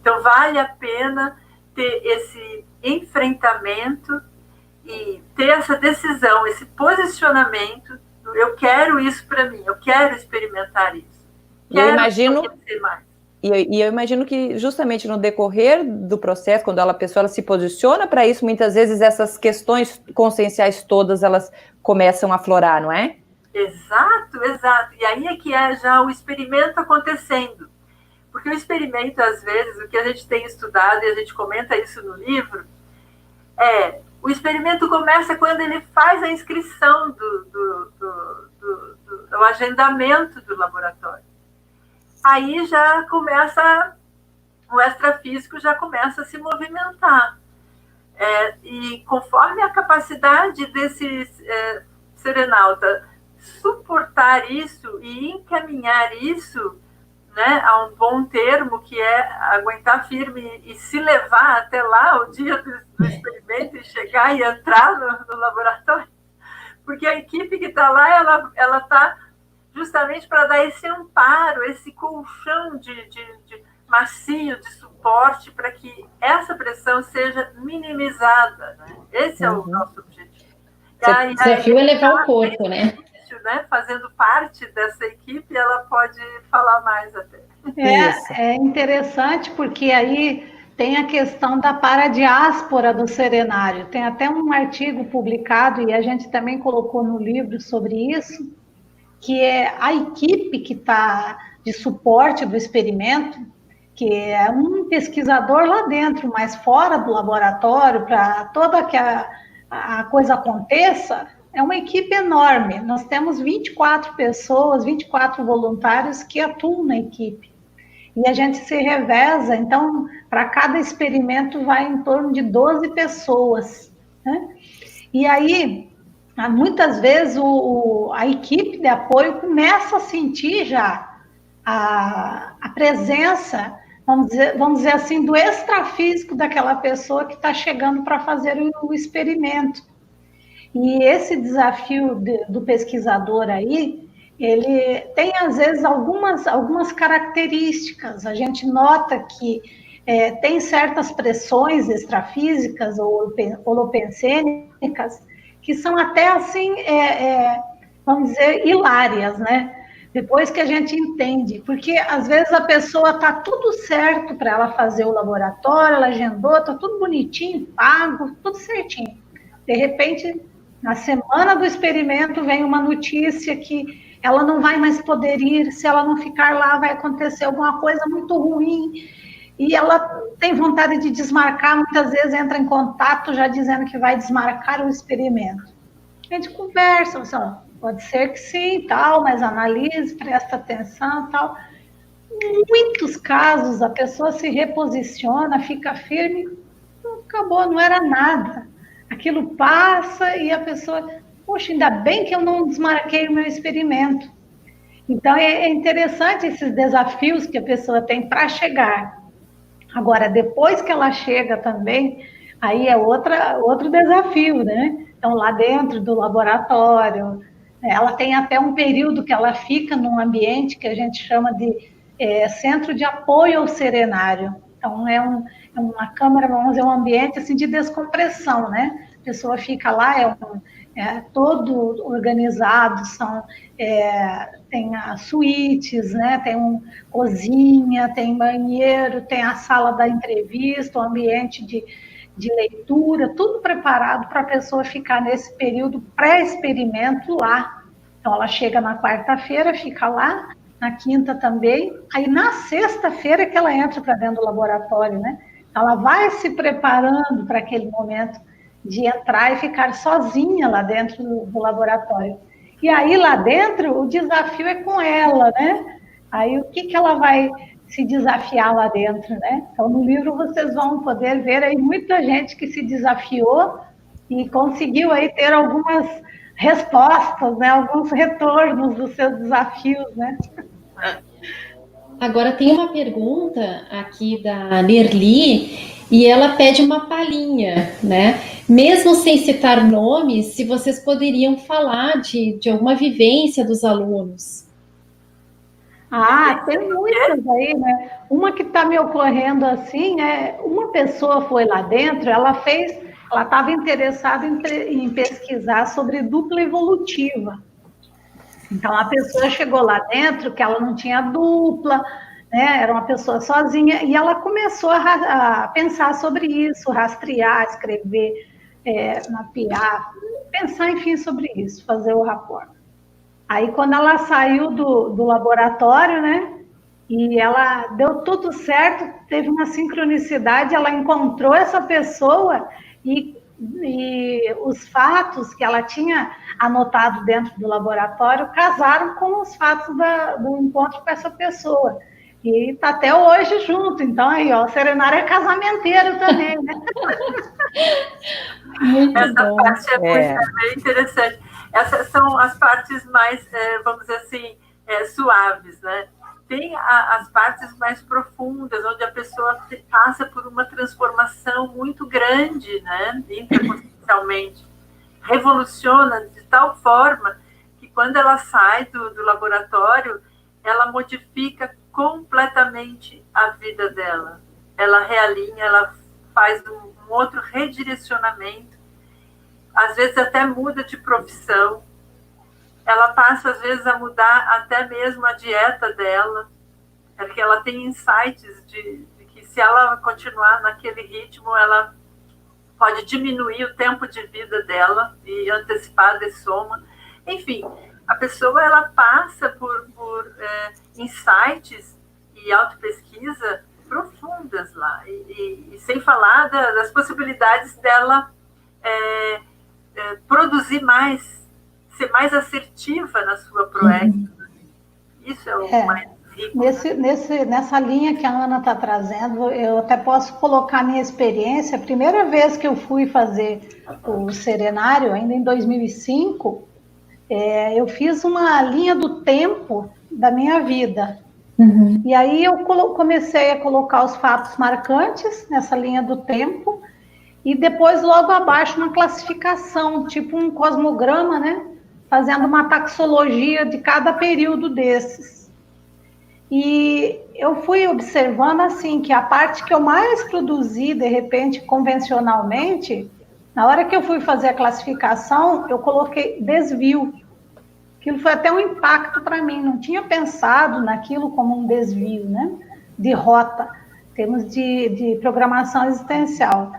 Então, vale a pena ter esse enfrentamento e ter essa decisão, esse posicionamento. Eu quero isso para mim, eu quero experimentar isso. Quero conhecer mais. E eu imagino que justamente no decorrer do processo, quando a pessoa se posiciona para isso, muitas vezes essas questões conscienciais todas, elas começam a aflorar, não é? Exato. E aí é que já o experimento acontecendo. Porque o experimento, às vezes, o que a gente tem estudado, e a gente comenta isso no livro, o experimento começa quando ele faz a inscrição do agendamento do laboratório. Aí já começa, o extrafísico já começa a se movimentar. E conforme a capacidade desse serenauta suportar isso e encaminhar isso, né, a um bom termo, que é aguentar firme e se levar até lá, o dia do experimento, e chegar e entrar no laboratório, porque a equipe que está lá, ela está justamente para dar esse amparo, esse colchão de macio, de suporte, para que essa pressão seja minimizada. Né? Esse é o nosso objetivo. O desafio é levar o corpo, né? Fazendo parte dessa equipe, ela pode falar mais até. É interessante, porque aí tem a questão da paradiáspora do serenário. Tem até um artigo publicado, e a gente também colocou no livro sobre isso, que é a equipe que está de suporte do experimento, que é um pesquisador lá dentro, mas fora do laboratório, para toda que a coisa aconteça, é uma equipe enorme. Nós temos 24 pessoas, 24 voluntários que atuam na equipe. E a gente se reveza, então, para cada experimento vai em torno de 12 pessoas. Né? E aí, muitas vezes, a equipe de apoio começa a sentir já a presença, vamos dizer assim, do extrafísico daquela pessoa que está chegando para fazer o experimento. E esse desafio do pesquisador aí ele tem, às vezes, algumas características. A gente nota que tem certas pressões extrafísicas ou holopensênicas que são até, assim, vamos dizer, hilárias, né? Depois que a gente entende, porque às vezes a pessoa está tudo certo para ela fazer o laboratório, ela agendou, está tudo bonitinho, pago, tudo certinho. De repente, na semana do experimento, vem uma notícia que ela não vai mais poder ir, se ela não ficar lá, vai acontecer alguma coisa muito ruim, e ela tem vontade de desmarcar, muitas vezes entra em contato já dizendo que vai desmarcar o experimento. A gente conversa, pode ser que sim, tal, mas analise, presta atenção, tal. Em muitos casos, a pessoa se reposiciona, fica firme, acabou, não era nada. Aquilo passa e a pessoa, poxa, ainda bem que eu não desmarquei o meu experimento. Então, é interessante esses desafios que a pessoa tem para chegar. Agora, depois que ela chega também, aí é outro desafio, né? Então, lá dentro do laboratório, ela tem até um período que ela fica num ambiente que a gente chama de centro de apoio ao serenário. Então, é uma câmara, vamos dizer, um ambiente assim, de descompressão, né? A pessoa fica lá, todo organizado, tem as suítes, né? Tem cozinha, tem banheiro, tem a sala da entrevista, o ambiente de leitura, tudo preparado para a pessoa ficar nesse período pré-experimento lá. Então, ela chega na quarta-feira, fica lá, na quinta também, aí na sexta-feira que ela entra para dentro do laboratório, né? Ela vai se preparando para aquele momento de entrar e ficar sozinha lá dentro do laboratório. E aí lá dentro o desafio é com ela, né? Aí o que ela vai se desafiar lá dentro, né? Então no livro vocês vão poder ver aí muita gente que se desafiou e conseguiu aí ter algumas respostas, né? Alguns retornos dos seus desafios, né? Agora tem uma pergunta aqui da Nerli e ela pede uma palhinha, né? Mesmo sem citar nomes, se vocês poderiam falar de alguma vivência dos alunos. Tem muitas aí, né? Uma que está me ocorrendo assim, uma pessoa foi lá dentro, ela estava interessada em pesquisar sobre dupla evolutiva. Então, a pessoa chegou lá dentro, que ela não tinha dupla, né? Era uma pessoa sozinha, e ela começou a pensar sobre isso, rastrear, escrever, mapear, pensar, enfim, sobre isso, fazer o rapport. Aí, quando ela saiu do laboratório, né? E ela deu tudo certo, teve uma sincronicidade, ela encontrou essa pessoa e os fatos que ela tinha anotado dentro do laboratório casaram com os fatos do encontro com essa pessoa. E está até hoje junto. Então, aí, ó, o serenário é casamenteiro também, né? Muito Essa bom. parte é bem interessante. Essas são as partes mais, vamos dizer assim, suaves, né? Tem as partes mais profundas, onde a pessoa passa por uma transformação muito grande, né? Interconsciencialmente. Revoluciona de tal forma que quando ela sai do laboratório, ela modifica completamente a vida dela. Ela realinha, ela faz um outro redirecionamento, às vezes até muda de profissão. Ela passa, às vezes, a mudar até mesmo a dieta dela, porque ela tem insights de que se ela continuar naquele ritmo, ela pode diminuir o tempo de vida dela e antecipar a dessoma. Enfim, a pessoa ela passa por insights e autopesquisa profundas lá, e sem falar das possibilidades dela produzir mais, ser mais assertiva na sua proética. Isso é o mais rico. Nessa linha que a Ana está trazendo, eu até posso colocar minha experiência. A primeira vez que eu fui fazer o serenário, ainda em 2005, eu fiz uma linha do tempo da minha vida. Uhum. E aí eu comecei a colocar os fatos marcantes nessa linha do tempo, e depois logo abaixo uma classificação, tipo um cosmograma, né? fazendo uma taxologia de cada período desses. E eu fui observando assim que a parte que eu mais produzi, de repente, convencionalmente, na hora que eu fui fazer a classificação, eu coloquei desvio. Aquilo foi até um impacto para mim, não tinha pensado naquilo como um desvio, né? De rota, em termos de programação existencial.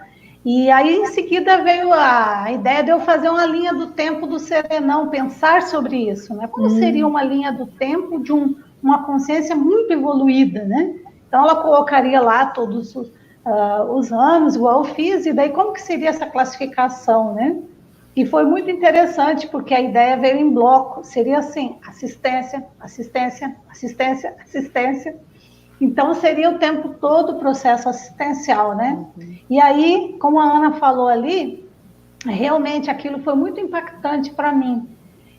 E aí, em seguida, veio a ideia de eu fazer uma linha do tempo do serenão, pensar sobre isso, né? Como seria uma linha do tempo de uma consciência muito evoluída, né? Então, ela colocaria lá todos os anos, igual eu fiz, e daí como que seria essa classificação, né? E foi muito interessante, porque a ideia veio em bloco, seria assim, assistência, assistência, assistência, assistência. Então, seria o tempo todo o processo assistencial, né? E aí, como a Ana falou ali, realmente aquilo foi muito impactante para mim.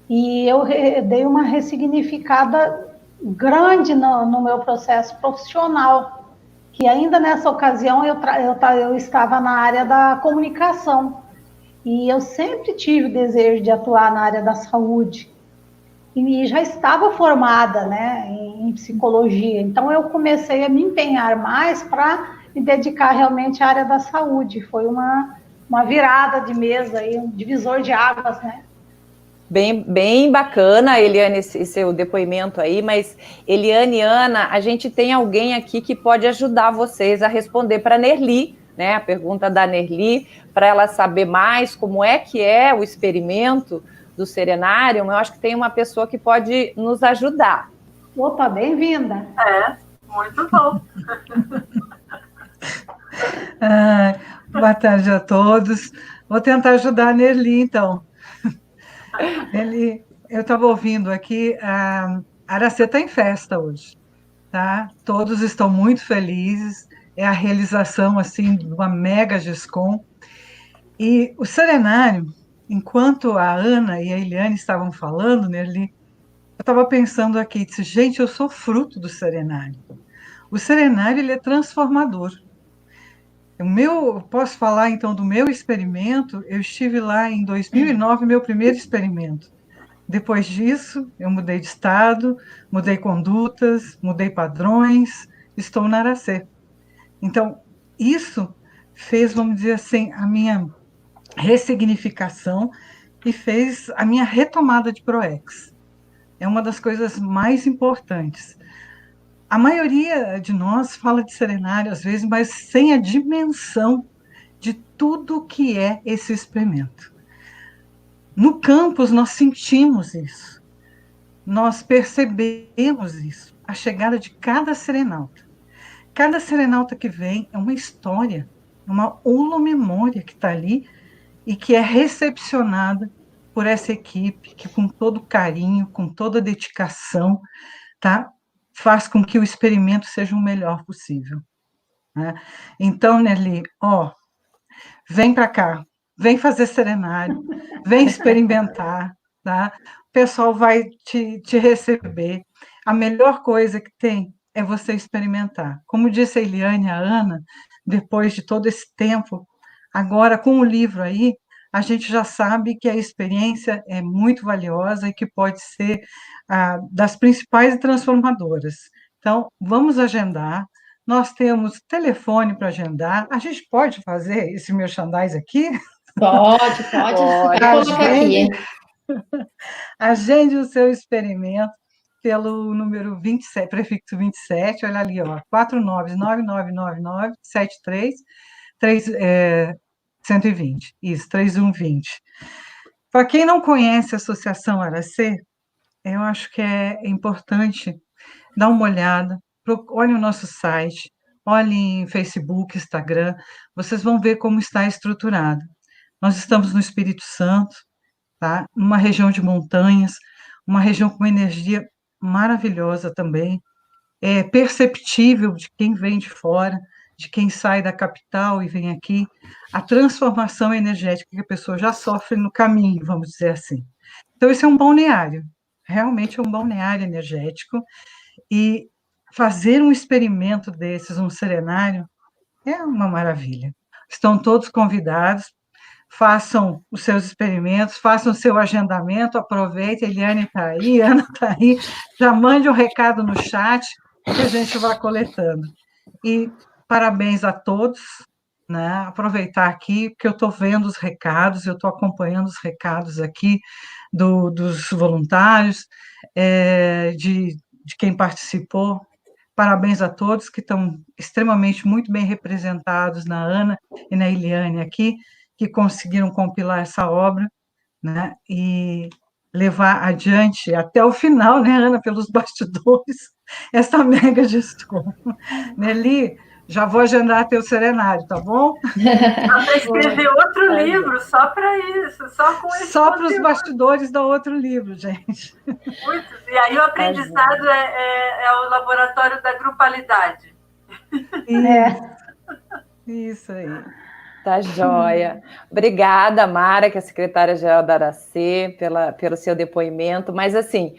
E eu dei uma ressignificada grande no meu processo profissional, que ainda nessa ocasião eu estava na área da comunicação. E eu sempre tive o desejo de atuar na área da saúde. E já estava formada, né, em psicologia. Então, eu comecei a me empenhar mais para me dedicar realmente à área da saúde. Foi uma virada de mesa, aí, um divisor de águas, né? Bem bacana, Eliane, esse seu depoimento aí, mas Eliane e Ana, a gente tem alguém aqui que pode ajudar vocês a responder para a Nerli, né? A pergunta da Nerli, para ela saber mais como é que é o experimento do Serenário. Eu acho que tem uma pessoa que pode nos ajudar. Opa, bem-vinda. Muito bom. Boa tarde a todos. Vou tentar ajudar a Nerli, então. Eu estava ouvindo aqui, a Aracê está em festa hoje, tá? Todos estão muito felizes, é a realização, assim, de uma mega GESCOM. E o Serenário, enquanto a Ana e a Eliane estavam falando, Nerli, eu estava pensando aqui, disse, gente, eu sou fruto do Serenário. O Serenário, ele é transformador. Posso falar, então, do meu experimento? Eu estive lá em 2009, meu primeiro experimento. Depois disso, eu mudei de estado, mudei condutas, mudei padrões, estou na Aracê. Então, isso fez, vamos dizer assim, a minha ressignificação e fez a minha retomada de ProEx. É uma das coisas mais importantes. A maioria de nós fala de Serenário, às vezes, mas sem a dimensão de tudo que é esse experimento. No campus, nós sentimos isso. Nós percebemos isso, a chegada de cada serenauta. Cada serenauta que vem é uma história, uma holomemória que está ali e que é recepcionada por essa equipe que, com todo carinho, com toda dedicação, tá, faz com que o experimento seja o melhor possível. Né? Então, Nelly, vem para cá, vem fazer serenário, vem experimentar, tá? O pessoal vai te receber. A melhor coisa que tem é você experimentar. Como disse a Eliane e a Ana, depois de todo esse tempo, agora com o livro aí, a gente já sabe que a experiência é muito valiosa e que pode ser das principais e transformadoras. Então, vamos agendar. Nós temos telefone para agendar. A gente pode fazer esse merchandise aqui? Pode. Vou colocar aqui. Agende o seu experimento pelo número 27, prefixo 27, olha ali, 4999973 isso, 3120. Para quem não conhece a Associação Aracê, eu acho que é importante dar uma olhada, olhe o nosso site, olhe em Facebook, Instagram, vocês vão ver como está estruturado. Nós estamos no Espírito Santo, tá? Numa região de montanhas, uma região com uma energia maravilhosa também, é perceptível de quem vem de fora, de quem sai da capital e vem aqui, a transformação energética que a pessoa já sofre no caminho, vamos dizer assim. Então, esse é um balneário, realmente é um balneário energético, e fazer um experimento desses, um serenário, é uma maravilha. Estão todos convidados. façam os seus experimentos, façam o seu agendamento, aproveitem, Eliane está aí, Ana está aí, já mande um recado no chat, que a gente vai coletando. E parabéns a todos, né? Aproveitar aqui, porque eu estou vendo os recados, eu estou acompanhando os recados aqui dos voluntários, de quem participou. Parabéns a todos que estão extremamente muito bem representados na Ana e na Eliane aqui, que conseguiram compilar essa obra, né, e levar adiante até o final, né, Ana, pelos bastidores, essa mega gestão. Nelly, já vou agendar teu serenário, tá bom? Dá para escrever outro livro só para isso, só com esse Só para os bastidores dá outro livro, gente. Muitos. E aí o aprendizado é o laboratório da grupalidade. Isso aí. Tá joia. Obrigada, Mara, que é a secretária-geral da ARACê, pelo seu depoimento. Mas, assim,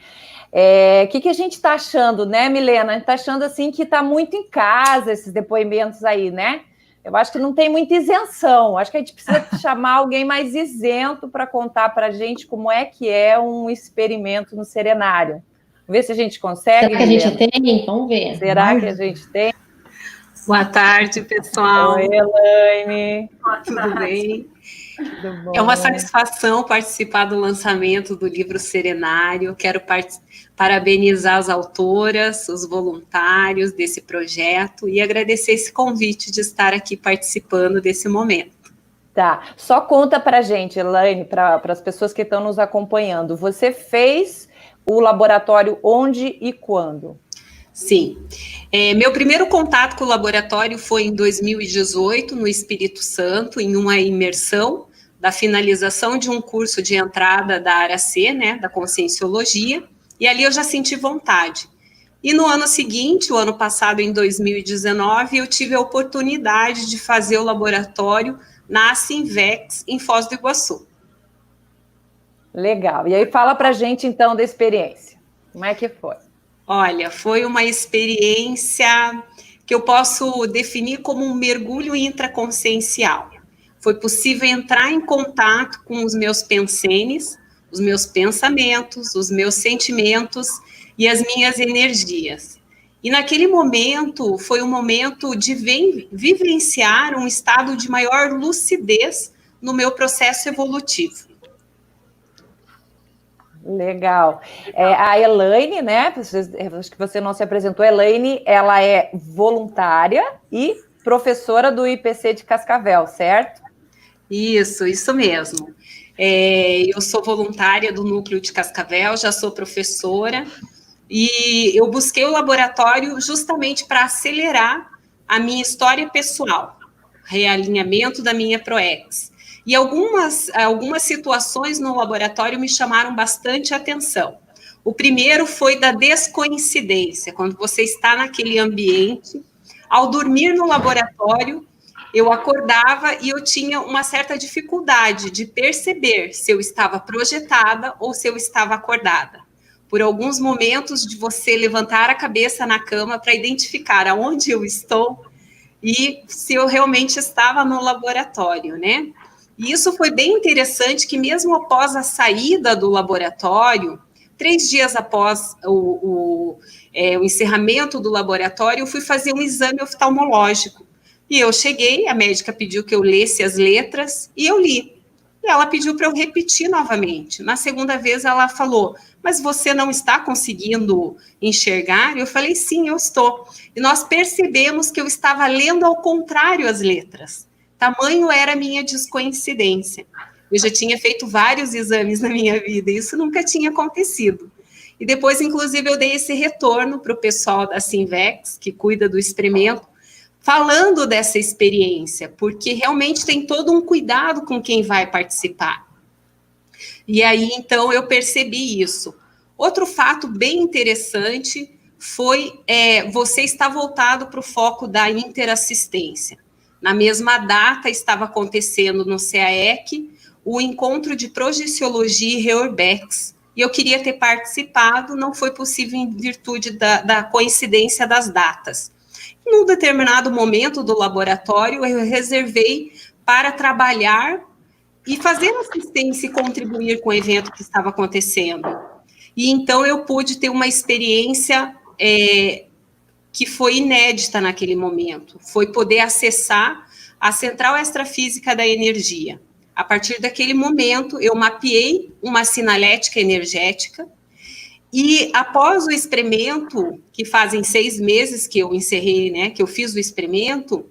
o que a gente está achando, né, Milena? A gente está achando, assim, que está muito em casa esses depoimentos aí, né? Eu acho que não tem muita isenção. Acho que a gente precisa chamar alguém mais isento para contar para a gente como é que é um experimento no serenário. Vamos ver se a gente consegue. Será que a gente tem? Vamos ver. Será que a gente tem? Boa tarde, pessoal. Oi, Elaine. Tudo bem? Tudo bom? É uma satisfação participar do lançamento do livro Serenário. Quero parabenizar as autoras, os voluntários desse projeto e agradecer esse convite de estar aqui participando desse momento. Tá, só conta pra gente, Elaine, para as pessoas que estão nos acompanhando. Você fez o laboratório onde e quando? Sim. Meu primeiro contato com o laboratório foi em 2018, no Espírito Santo, em uma imersão da finalização de um curso de entrada da ARACê, né, da Conscienciologia, e ali eu já senti vontade. E no ano seguinte, o ano passado, em 2019, eu tive a oportunidade de fazer o laboratório na Sinvex, em Foz do Iguaçu. Legal. E aí fala pra gente, então, da experiência. Como é que foi? Olha, foi uma experiência que eu posso definir como um mergulho intraconsciencial. Foi possível entrar em contato com os meus pensenes, os meus pensamentos, os meus sentimentos e as minhas energias. E naquele momento, foi um momento de vivenciar um estado de maior lucidez no meu processo evolutivo. Legal. A Elaine, né? Acho que você não se apresentou. A Elaine, ela é voluntária e professora do IPC de Cascavel, certo? Isso mesmo. Eu sou voluntária do Núcleo de Cascavel, já sou professora, e eu busquei o laboratório justamente para acelerar a minha história pessoal, realinhamento da minha PROEX. E algumas situações no laboratório me chamaram bastante atenção. O primeiro foi da descoincidência, quando você está naquele ambiente, ao dormir no laboratório, eu acordava e eu tinha uma certa dificuldade de perceber se eu estava projetada ou se eu estava acordada. Por alguns momentos de você levantar a cabeça na cama para identificar aonde eu estou e se eu realmente estava no laboratório, né? E isso foi bem interessante, que mesmo após a saída do laboratório, 3 dias após o encerramento do laboratório, eu fui fazer um exame oftalmológico. E eu cheguei, a médica pediu que eu lesse as letras, e eu li. E ela pediu para eu repetir novamente. Na segunda vez, ela falou, mas você não está conseguindo enxergar? Eu falei, sim, eu estou. E nós percebemos que eu estava lendo ao contrário as letras. Tamanho era a minha descoincidência. Eu já tinha feito vários exames na minha vida, e isso nunca tinha acontecido. E depois, inclusive, eu dei esse retorno para o pessoal da Sinvex, que cuida do experimento, falando dessa experiência, porque realmente tem todo um cuidado com quem vai participar. E aí, então, eu percebi isso. Outro fato bem interessante foi você estar voltado para o foco da interassistência. Na mesma data, estava acontecendo no CAEC o encontro de projeciologia e Reurbex, e eu queria ter participado, não foi possível em virtude da coincidência das datas. Num determinado momento do laboratório, eu reservei para trabalhar e fazer assistência e contribuir com o evento que estava acontecendo. E então eu pude ter uma experiência que foi inédita naquele momento, foi poder acessar a central extrafísica da energia. A partir daquele momento, eu mapeei uma sinalética energética e após o experimento, que fazem 6 meses que eu encerrei, né, que eu fiz o experimento,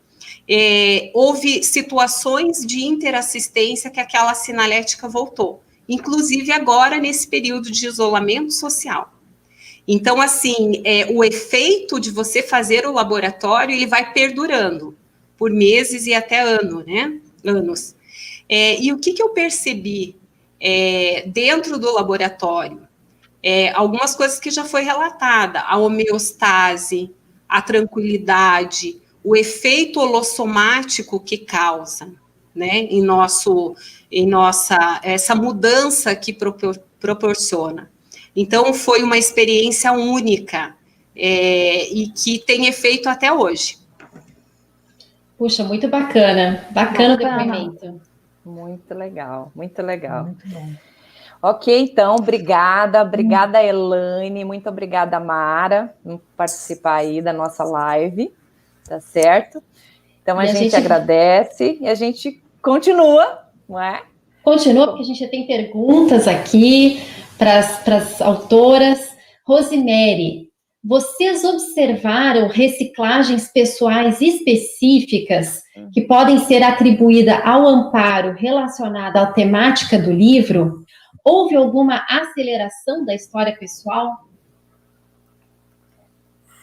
houve situações de interassistência que aquela sinalética voltou, inclusive agora nesse período de isolamento social. Então, assim, o efeito de você fazer o laboratório, ele vai perdurando por meses e até anos. E o que eu percebi dentro do laboratório? Algumas coisas que já foi relatada, a homeostase, a tranquilidade, o efeito holossomático que causa, né, essa mudança que proporciona. Então, foi uma experiência única e que tem efeito até hoje. Puxa, muito bacana. Bacana o depoimento. Muito legal, muito legal. Muito bom. Ok, então, obrigada, Elaine, muito obrigada, Mara, por participar aí da nossa live, tá certo? Então, a gente agradece e a gente continua, não é? Continua, porque a gente tem perguntas aqui para as autoras. Rosemary, vocês observaram reciclagens pessoais específicas que podem ser atribuídas ao amparo relacionado à temática do livro? Houve alguma aceleração da história pessoal?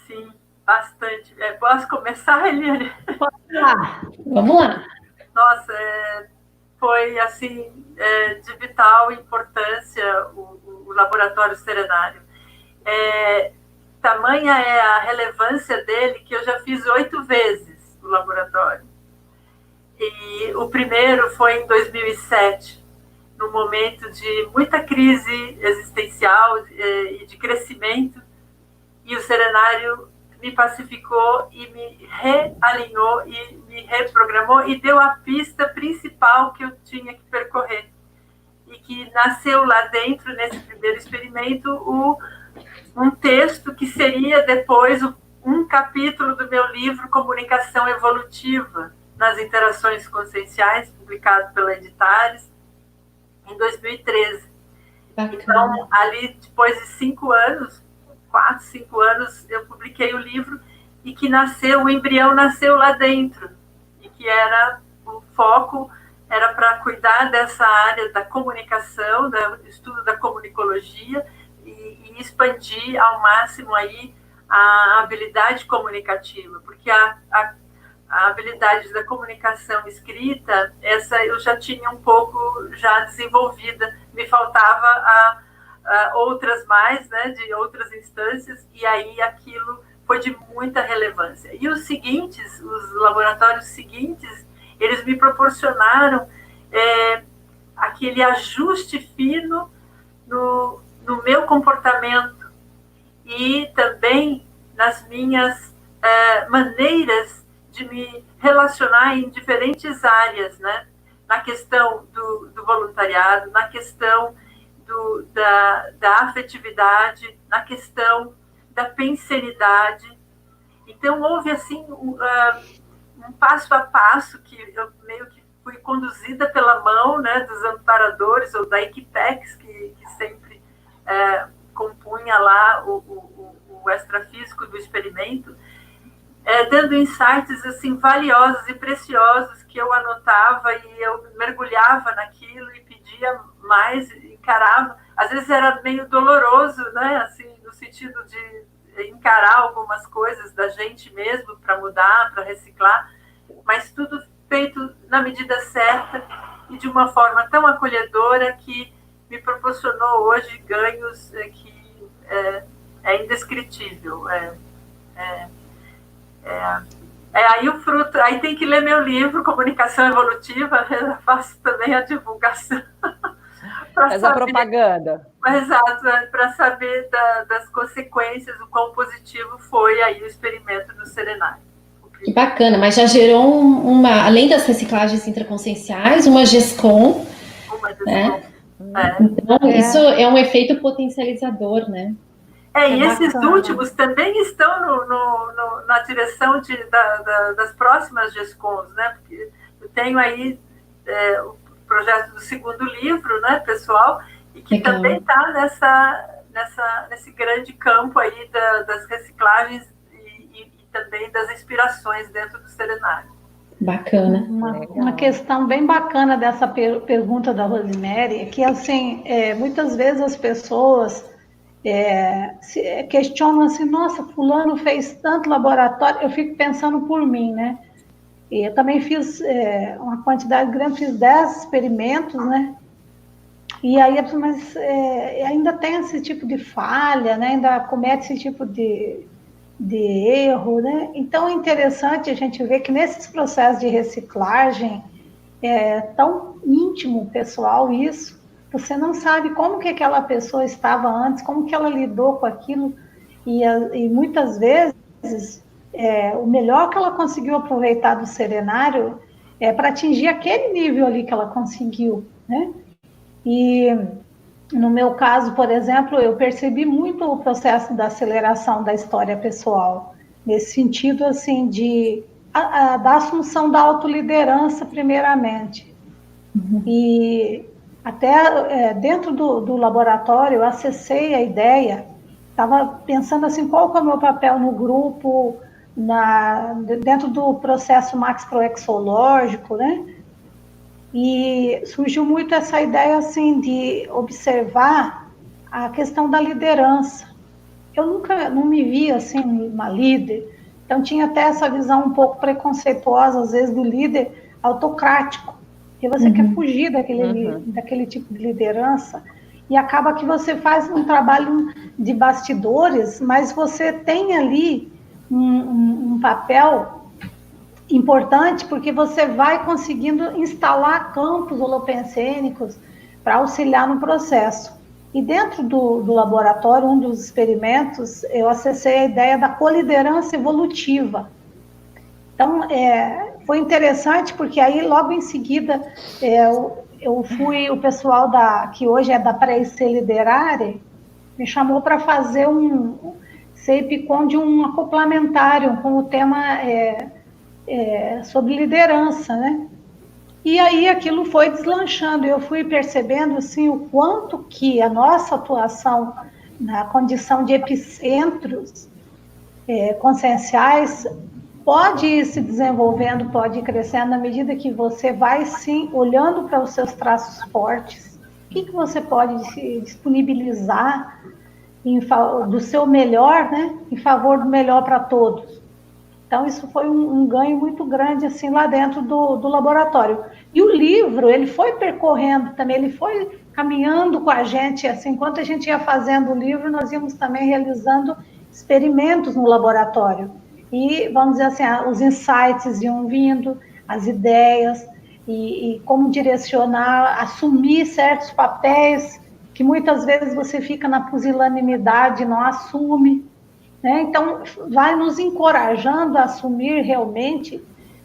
Sim, bastante. Posso começar, Eliane? Vamos lá. Nossa, foi assim de vital importância o laboratório serenário. Tamanha é a relevância dele que eu já fiz 8 vezes o laboratório. E o primeiro foi em 2007, num momento de muita crise existencial e de crescimento, e o serenário me pacificou e me realinhou e me reprogramou e deu a pista principal que eu tinha que percorrer. E que nasceu lá dentro, nesse primeiro experimento, um texto que seria depois um capítulo do meu livro Comunicação Evolutiva nas Interações Conscienciais, publicado pela Editares, em 2013. Bacana. Então, ali, depois de 5 anos, 4, 5 anos, eu publiquei o livro e que o embrião nasceu lá dentro. E que o foco era para cuidar dessa área da comunicação, do estudo da comunicologia e expandir ao máximo aí a habilidade comunicativa, porque a habilidade da comunicação escrita, essa eu já tinha um pouco já desenvolvida, me faltava outras mais, né, de outras instâncias, e aí aquilo foi de muita relevância. E os laboratórios seguintes, eles me proporcionaram aquele ajuste fino no meu comportamento e também nas minhas maneiras de me relacionar em diferentes áreas, né? Na questão do voluntariado, na questão da afetividade, na questão da pensenidade. Então, houve, assim, um passo a passo que eu meio que fui conduzida pela mão, né, dos amparadores ou da Equipex, que sempre compunha lá o extrafísico do experimento, dando insights assim, valiosos e preciosos que eu anotava e eu mergulhava naquilo e pedia mais, encarava. Às vezes era meio doloroso, né, assim, no sentido de encarar algumas coisas da gente mesmo para mudar, para reciclar, mas tudo feito na medida certa e de uma forma tão acolhedora que me proporcionou hoje ganhos que é indescritível. Aí o fruto, aí tem que ler meu livro, Comunicação Evolutiva, eu faço também a divulgação. Faz a propaganda. Exato, para saber das consequências, o quão positivo foi aí o experimento no serenário. Que bacana, mas já gerou além das reciclagens intraconscienciais, uma GESCOM né? Então, isso é um efeito potencializador, né? E esses últimos também estão na direção das próximas GESCONs, né? Porque eu tenho aí o projeto do segundo livro, né, pessoal, e que também está nesse grande campo aí das reciclagens e também das inspirações dentro do Serenário. Bacana. Uma questão bem bacana dessa pergunta da Rosemary é que, assim, muitas vezes as pessoas se questionam assim, nossa, fulano fez tanto laboratório, eu fico pensando por mim, né? E eu também fiz uma quantidade grande, fiz 10 experimentos, né? E aí, mas ainda tem esse tipo de falha, né? Ainda comete esse tipo de erro, né? Então é interessante a gente ver que nesses processos de reciclagem é tão íntimo, pessoal, isso, você não sabe como que aquela pessoa estava antes, como que ela lidou com aquilo, e muitas vezes o melhor que ela conseguiu aproveitar do Serenário é para atingir aquele nível ali que ela conseguiu, né? E no meu caso, por exemplo, eu percebi muito o processo da aceleração da história pessoal, nesse sentido, assim, da assunção da autoliderança, primeiramente. E até dentro do laboratório, eu acessei a ideia, estava pensando assim, qual que é o meu papel no grupo, dentro do processo maxproexológico, né? E surgiu muito essa ideia assim de observar a questão da liderança. Eu não me via assim uma líder, então tinha até essa visão um pouco preconceituosa às vezes do líder autocrático, que você quer fugir daquele tipo de liderança e acaba que você faz um trabalho de bastidores, mas você tem ali um papel importante, porque você vai conseguindo instalar campos holopensênicos para auxiliar no processo. E dentro do laboratório, um dos experimentos, eu acessei a ideia da coliderança evolutiva. Então, foi interessante, porque aí, logo em seguida, o pessoal que hoje é da Pré-IC Liderare, me chamou para fazer um CEIPCON de um acoplamentário com o tema sobre liderança, né? E aí aquilo foi deslanchando, eu fui percebendo assim, o quanto que a nossa atuação na condição de epicentros conscienciais pode ir se desenvolvendo, pode ir crescendo na medida que você vai, sim, olhando para os seus traços fortes, o que você pode se disponibilizar do seu melhor, né, em favor do melhor para todos. Então, isso foi um ganho muito grande, assim, lá dentro do laboratório. E o livro, ele foi percorrendo também, ele foi caminhando com a gente, assim, enquanto a gente ia fazendo o livro, nós íamos também realizando experimentos no laboratório. E, vamos dizer assim, os insights iam vindo, as ideias, e como direcionar, assumir certos papéis, que muitas vezes você fica na pusilanimidade, não assume, né? Então, vai nos encorajando a assumir realmente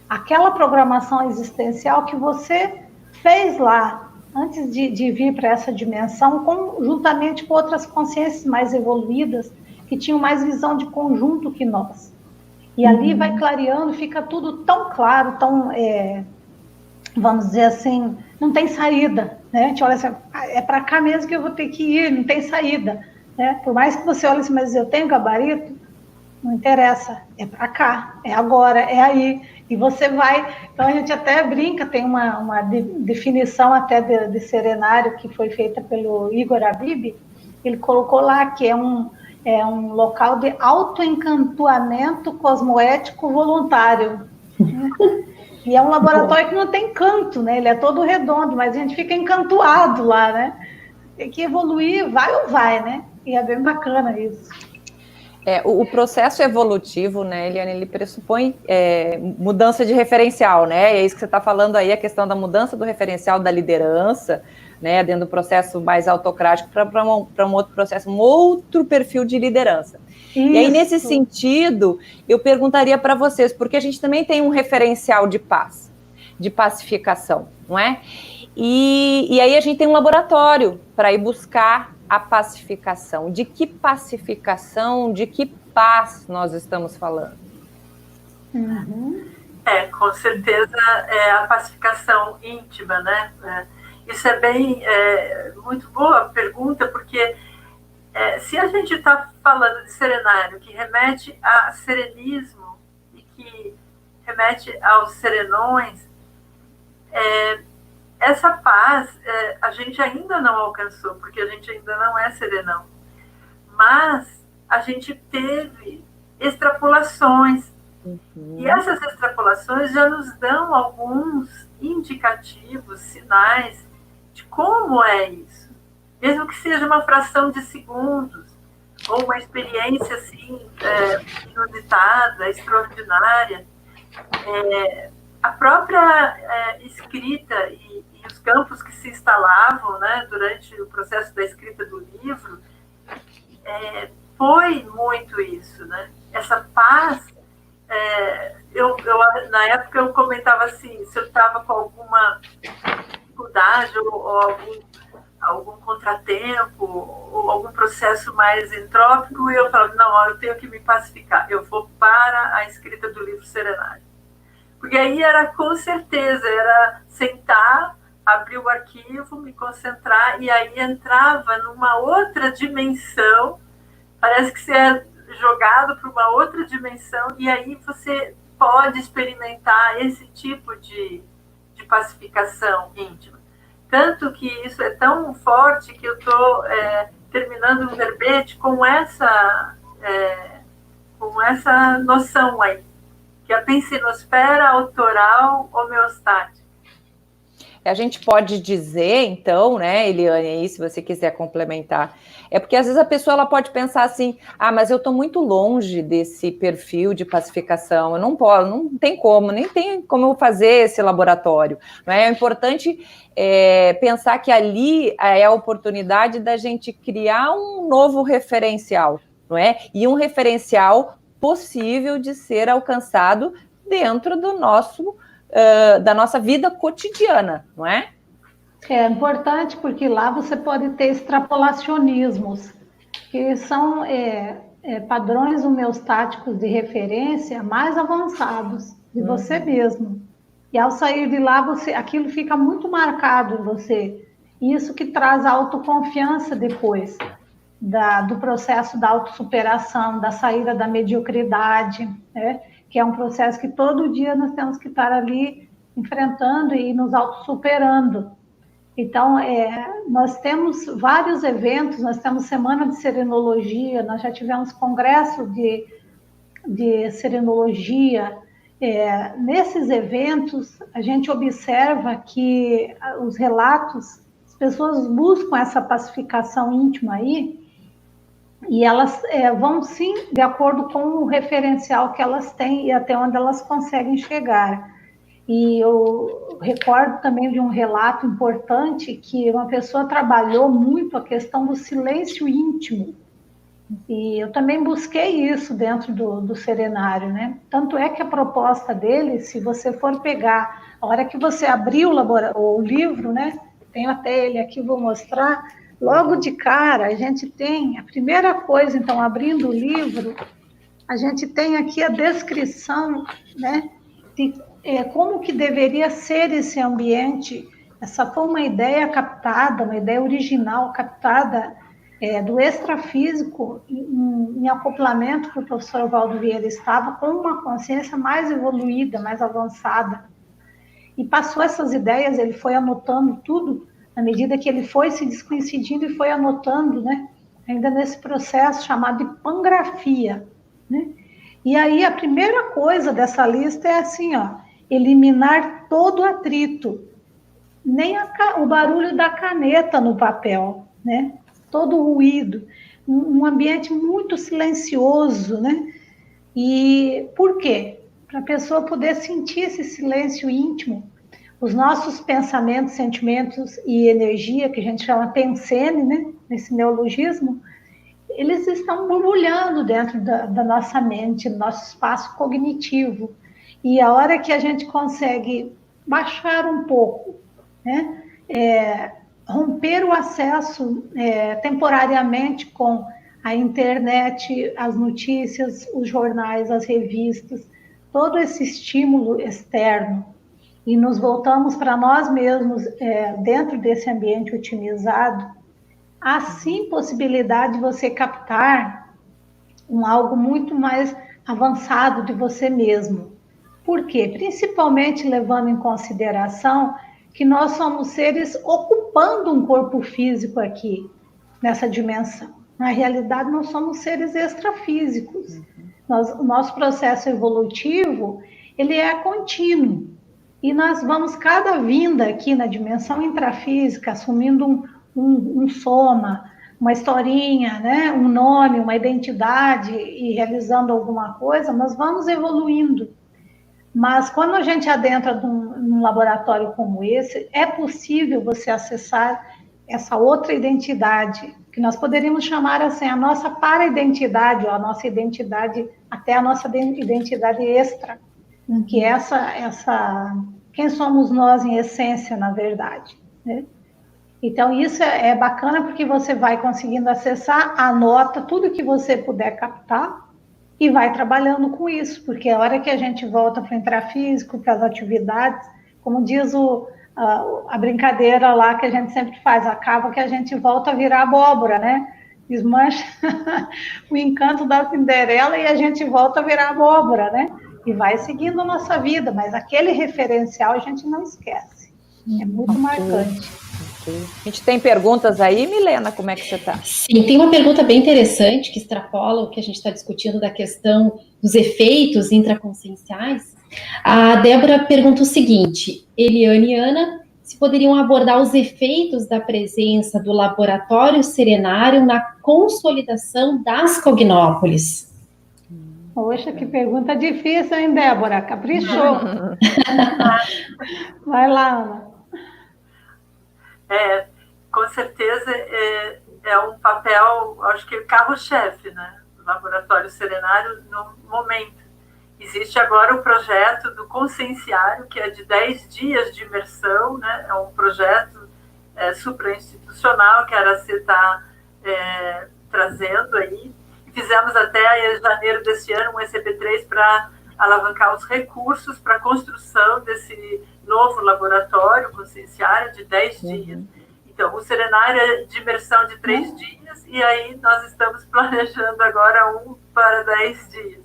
aquela programação existencial que você fez lá, antes de vir para essa dimensão, juntamente com outras consciências mais evoluídas, que tinham mais visão de conjunto que nós. E ali vai clareando, fica tudo tão claro, tão, vamos dizer assim, não tem saída, né? A gente olha assim, é para cá mesmo que eu vou ter que ir, não tem saída. Né? Por mais que você olhe assim, mas eu tenho gabarito, não interessa, é para cá, é agora, é aí, e você vai. Então a gente até brinca, tem uma definição até de serenário que foi feita pelo Igor Abib, ele colocou lá que é um local de autoencantamento cosmoético voluntário. Né? E é um laboratório que não tem canto, né? Ele é todo redondo, mas a gente fica encantoado lá, né? Tem que evoluir, vai ou vai, né? E é bem bacana isso. O processo evolutivo, né, Eliane, ele pressupõe mudança de referencial, né? É isso que você está falando aí, a questão da mudança do referencial da liderança, né, dentro do processo mais autocrático para um outro processo, um outro perfil de liderança. Isso. E aí, nesse sentido, eu perguntaria para vocês, porque a gente também tem um referencial de paz, de pacificação, não é? E aí a gente tem um laboratório para ir buscar a pacificação. De que pacificação, de que paz nós estamos falando? Com certeza é a pacificação íntima, né? Isso é bem, muito boa pergunta, porque se a gente está falando de serenário que remete a serenismo e que remete aos serenões, essa paz a gente ainda não alcançou, porque a gente ainda não é serenão. Mas a gente teve extrapolações. E essas extrapolações já nos dão alguns indicativos, sinais de como é isso. Mesmo que seja uma fração de segundos, ou uma experiência assim, inusitada, extraordinária. A própria escrita e os campos que se instalavam, né, durante o processo da escrita do livro, foi muito isso, né? Essa paz. Na época eu comentava assim, se eu estava com alguma dificuldade ou algum contratempo ou algum processo mais entrópico, eu falava, não, eu tenho que me pacificar, eu vou para a escrita do livro Serenário. Porque aí era com certeza, era sentar, abrir o arquivo, me concentrar, e aí entrava numa outra dimensão, parece que você é jogado para uma outra dimensão, e aí você pode experimentar esse tipo de pacificação íntima. Tanto que isso é tão forte que eu estou terminando um verbete com essa noção aí, que é a pensinosfera autoral homeostática. A gente pode dizer, então, né, Eliane, aí, se você quiser complementar, é porque às vezes a pessoa ela pode pensar assim, mas eu estou muito longe desse perfil de pacificação, eu não posso, não tem como, nem tem como eu fazer esse laboratório. Não é? É importante pensar que ali é a oportunidade da gente criar um novo referencial, não é? E um referencial possível de ser alcançado dentro do nosso da nossa vida cotidiana, não é? É importante porque lá você pode ter extrapolacionismos, que são padrões homeostáticos de referência mais avançados de você mesmo. E ao sair de lá, aquilo fica muito marcado em você. Isso que traz a autoconfiança depois do processo da autossuperação, da saída da mediocridade, né? Que é um processo que todo dia nós temos que estar ali enfrentando e nos autossuperando. Então, nós temos vários eventos, nós temos Semana de Serenologia, nós já tivemos congresso de serenologia. Nesses eventos, a gente observa que os relatos, as pessoas buscam essa pacificação íntima aí, e elas vão, sim, de acordo com o referencial que elas têm e até onde elas conseguem chegar. E eu recordo também de um relato importante que uma pessoa trabalhou muito a questão do silêncio íntimo. E eu também busquei isso dentro do serenário, né? Tanto é que a proposta dele, se você for pegar, a hora que você abrir o livro, né? Tenho até ele aqui, vou mostrar. Logo de cara, a gente tem a primeira coisa, então, abrindo o livro, a gente tem aqui a descrição, né, de como que deveria ser esse ambiente. Essa foi uma ideia captada, uma ideia original captada do extrafísico em acoplamento que o professor Valdo Vieira estava com uma consciência mais evoluída, mais avançada. E passou essas ideias, ele foi anotando tudo, na medida que ele foi se descoincidindo e foi anotando, né? Ainda nesse processo chamado de pangrafia, né? E aí a primeira coisa dessa lista é assim, ó, eliminar todo atrito, nem o barulho da caneta no papel, né? Todo o ruído, um ambiente muito silencioso, né? E por quê? Para a pessoa poder sentir esse silêncio íntimo. Os nossos pensamentos, sentimentos e energia, que a gente chama pensene, né, nesse neologismo, eles estão borbulhando dentro da nossa mente, do nosso espaço cognitivo. E a hora que a gente consegue baixar um pouco, né, romper o acesso temporariamente com a internet, as notícias, os jornais, as revistas, todo esse estímulo externo, e nos voltamos para nós mesmos dentro desse ambiente otimizado, há sim possibilidade de você captar algo muito mais avançado de você mesmo. Por quê? Principalmente levando em consideração que nós somos seres ocupando um corpo físico aqui, nessa dimensão. Na realidade, nós somos seres extrafísicos. O nosso processo evolutivo, ele é contínuo. E nós vamos, cada vinda aqui na dimensão intrafísica, assumindo um soma, uma historinha, né? Um nome, uma identidade, e realizando alguma coisa, nós vamos evoluindo. Mas quando a gente adentra num laboratório como esse, é possível você acessar essa outra identidade, que nós poderíamos chamar assim, a nossa para-identidade, ou a nossa identidade, até a nossa identidade extra, que é quem somos nós em essência, na verdade, né? Então, isso é bacana, porque você vai conseguindo acessar, anota tudo que você puder captar e vai trabalhando com isso, porque a hora que a gente volta para o intrafísico, para as atividades, como diz a brincadeira lá que a gente sempre faz, acaba que a gente volta a virar abóbora, né? Desmancha o encanto da Cinderela e a gente volta a virar abóbora, né? E vai seguindo a nossa vida, mas aquele referencial a gente não esquece. É muito marcante. A gente tem perguntas aí, Milena, como é que você está? Sim, tem uma pergunta bem interessante que extrapola o que a gente está discutindo da questão dos efeitos intraconscienciais. A Débora pergunta o seguinte: Eliane e Ana, se poderiam abordar os efeitos da presença do laboratório serenário na consolidação das cognópolis? Poxa, que pergunta difícil, hein, Débora? Caprichou. Vai lá, Ana. Com certeza é um papel, acho que carro-chefe, né? Do Laboratório Serenário no momento. Existe agora o projeto do Conscienciário, que é de 10 dias de imersão, né? É um projeto suprainstitucional que a Aracê está trazendo aí. Fizemos até em janeiro deste ano um ECP3 para alavancar os recursos para a construção desse novo laboratório conscienciário de 10 dias. Então, o serenário é de imersão de 3 dias, e aí nós estamos planejando agora um para 10 dias.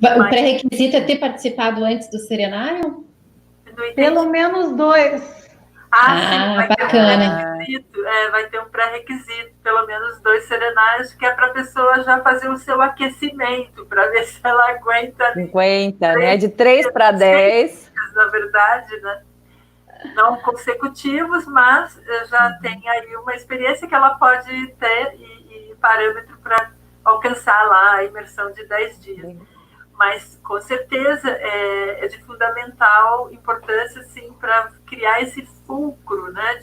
O pré-requisito é ter participado antes do serenário? Pelo menos 2. Sim, vai bacana. Vai ter um pré-requisito, pelo menos 2 serenários, que é para a pessoa já fazer o seu aquecimento, para ver se ela aguenta. 50, né? De 3 para 10. Na verdade, né? Não consecutivos, mas já tem aí uma experiência que ela pode ter e parâmetro para alcançar lá a imersão de 10 dias. Mas, com certeza, é de fundamental importância, sim, para criar esse fulcro, né,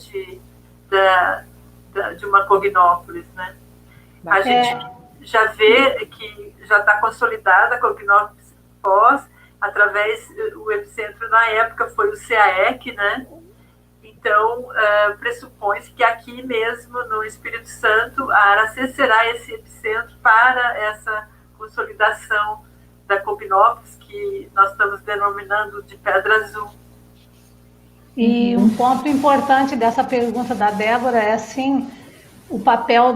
de uma cognópolis, né? A gente já vê que já está consolidada a cognópolis pós, através, o epicentro na época foi o CAEC, né? Então, pressupõe-se que aqui mesmo, no Espírito Santo, a Aracê será esse epicentro para essa consolidação da cognópolis, que nós estamos denominando de Pedra Azul. E um ponto importante dessa pergunta da Débora é, assim, o papel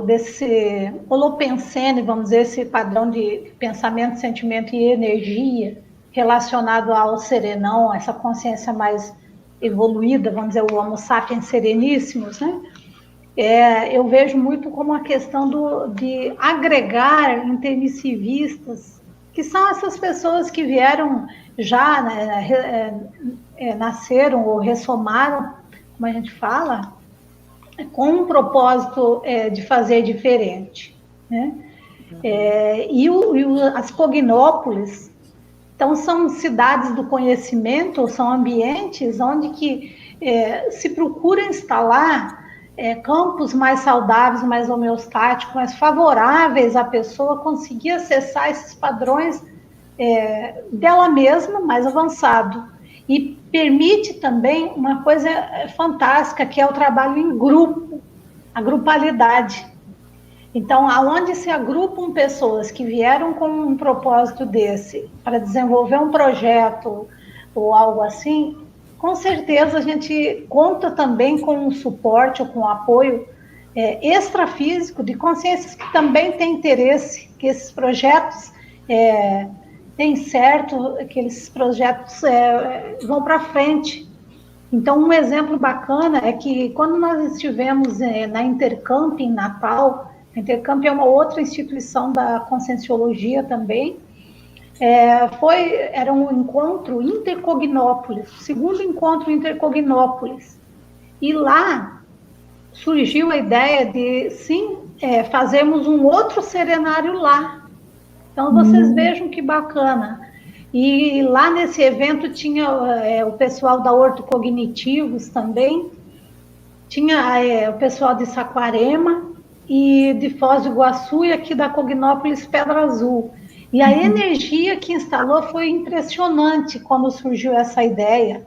desse holopensene, vamos dizer, esse padrão de pensamento, sentimento e energia relacionado ao serenão, essa consciência mais evoluída, vamos dizer, o Homo sapiens sereníssimos, né? Eu vejo muito como a questão de agregar intermissivistas, que são essas pessoas que vieram já, né, nasceram ou ressomaram, como a gente fala, com um propósito de fazer diferente, né? As cognópolis, então, são cidades do conhecimento, são ambientes onde que se procura instalar campos mais saudáveis, mais homeostáticos, mais favoráveis à pessoa conseguir acessar esses padrões dela mesma, mais avançado. E permite também uma coisa fantástica, que é o trabalho em grupo, a grupalidade. Então, aonde se agrupam pessoas que vieram com um propósito desse para desenvolver um projeto ou algo assim, com certeza a gente conta também com um suporte ou com um apoio extrafísico de consciências que também têm interesse, que esses projetos têm certo, que esses projetos vão para frente. Então, um exemplo bacana é que quando nós estivemos na Intercamp em Natal, a Intercamp é uma outra instituição da Conscienciologia também, era um encontro Intercognópolis, o segundo encontro Intercognópolis. E lá surgiu a ideia de, sim, fazermos um outro serenário lá. Então, vocês vejam que bacana. E lá nesse evento tinha o pessoal da Ortocognitivos também, tinha o pessoal de Saquarema e de Foz do Iguaçu e aqui da Cognópolis Pedra Azul. E a energia que instalou foi impressionante quando surgiu essa ideia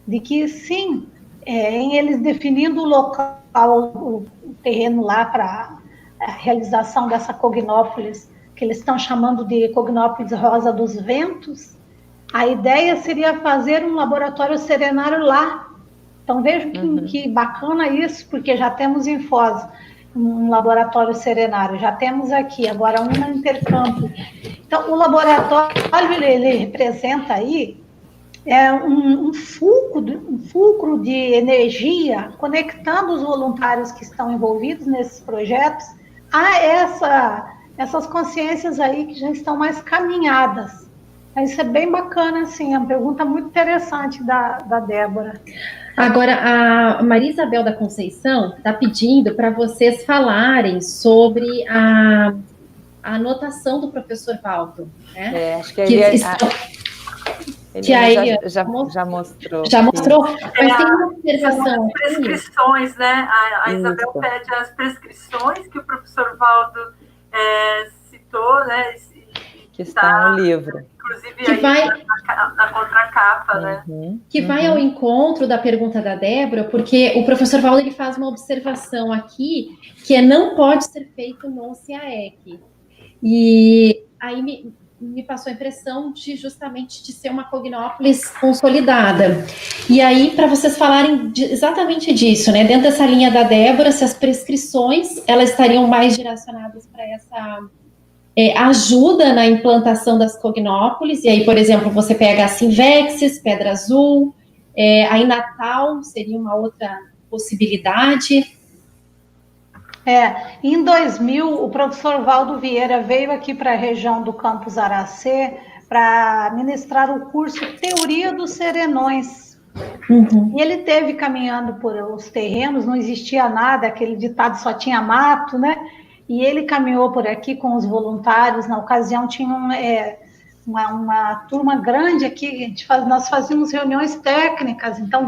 de que, sim, em eles definindo o local, o terreno lá para a realização dessa Cognópolis, que eles estão chamando de Cognópolis Rosa dos Ventos, a ideia seria fazer um laboratório serenário lá. Então, vejam que bacana isso, porque já temos em Foz um laboratório serenário, já temos aqui, agora um na Intercampo. Então, o laboratório, ele representa aí um fulcro de energia, conectando os voluntários que estão envolvidos nesses projetos a essas consciências aí que já estão mais caminhadas. Isso é bem bacana, assim, é uma pergunta muito interessante da Débora. Agora, a Maria Isabel da Conceição está pedindo para vocês falarem sobre a anotação do professor Valdo. Né? Acho que ele já mostrou. Já mostrou? Mas tem uma observação. As prescrições, né? A Isabel pede as prescrições que o professor Valdo citou, né? Que está no livro. Inclusive que aí na contracapa, né? Que vai ao encontro da pergunta da Débora, porque o professor Valdo ele faz uma observação aqui, que não pode ser feito no CAEC. E aí me passou a impressão justamente de ser uma Cognópolis consolidada. E aí, para vocês falarem exatamente disso, né? Dentro dessa linha da Débora, se as prescrições elas estariam mais direcionadas para essa ajuda na implantação das Cognópolis, e aí, por exemplo, você pega a Sinvexis, Pedra Azul, aí Natal seria uma outra possibilidade. Em 2000, o professor Valdo Vieira veio aqui para a região do Campus Aracê para ministrar o curso Teoria dos Serenões. E ele teve caminhando por os terrenos, não existia nada, aquele ditado só tinha mato, né? E ele caminhou por aqui com os voluntários. Na ocasião tinha uma turma grande aqui, nós fazíamos reuniões técnicas, então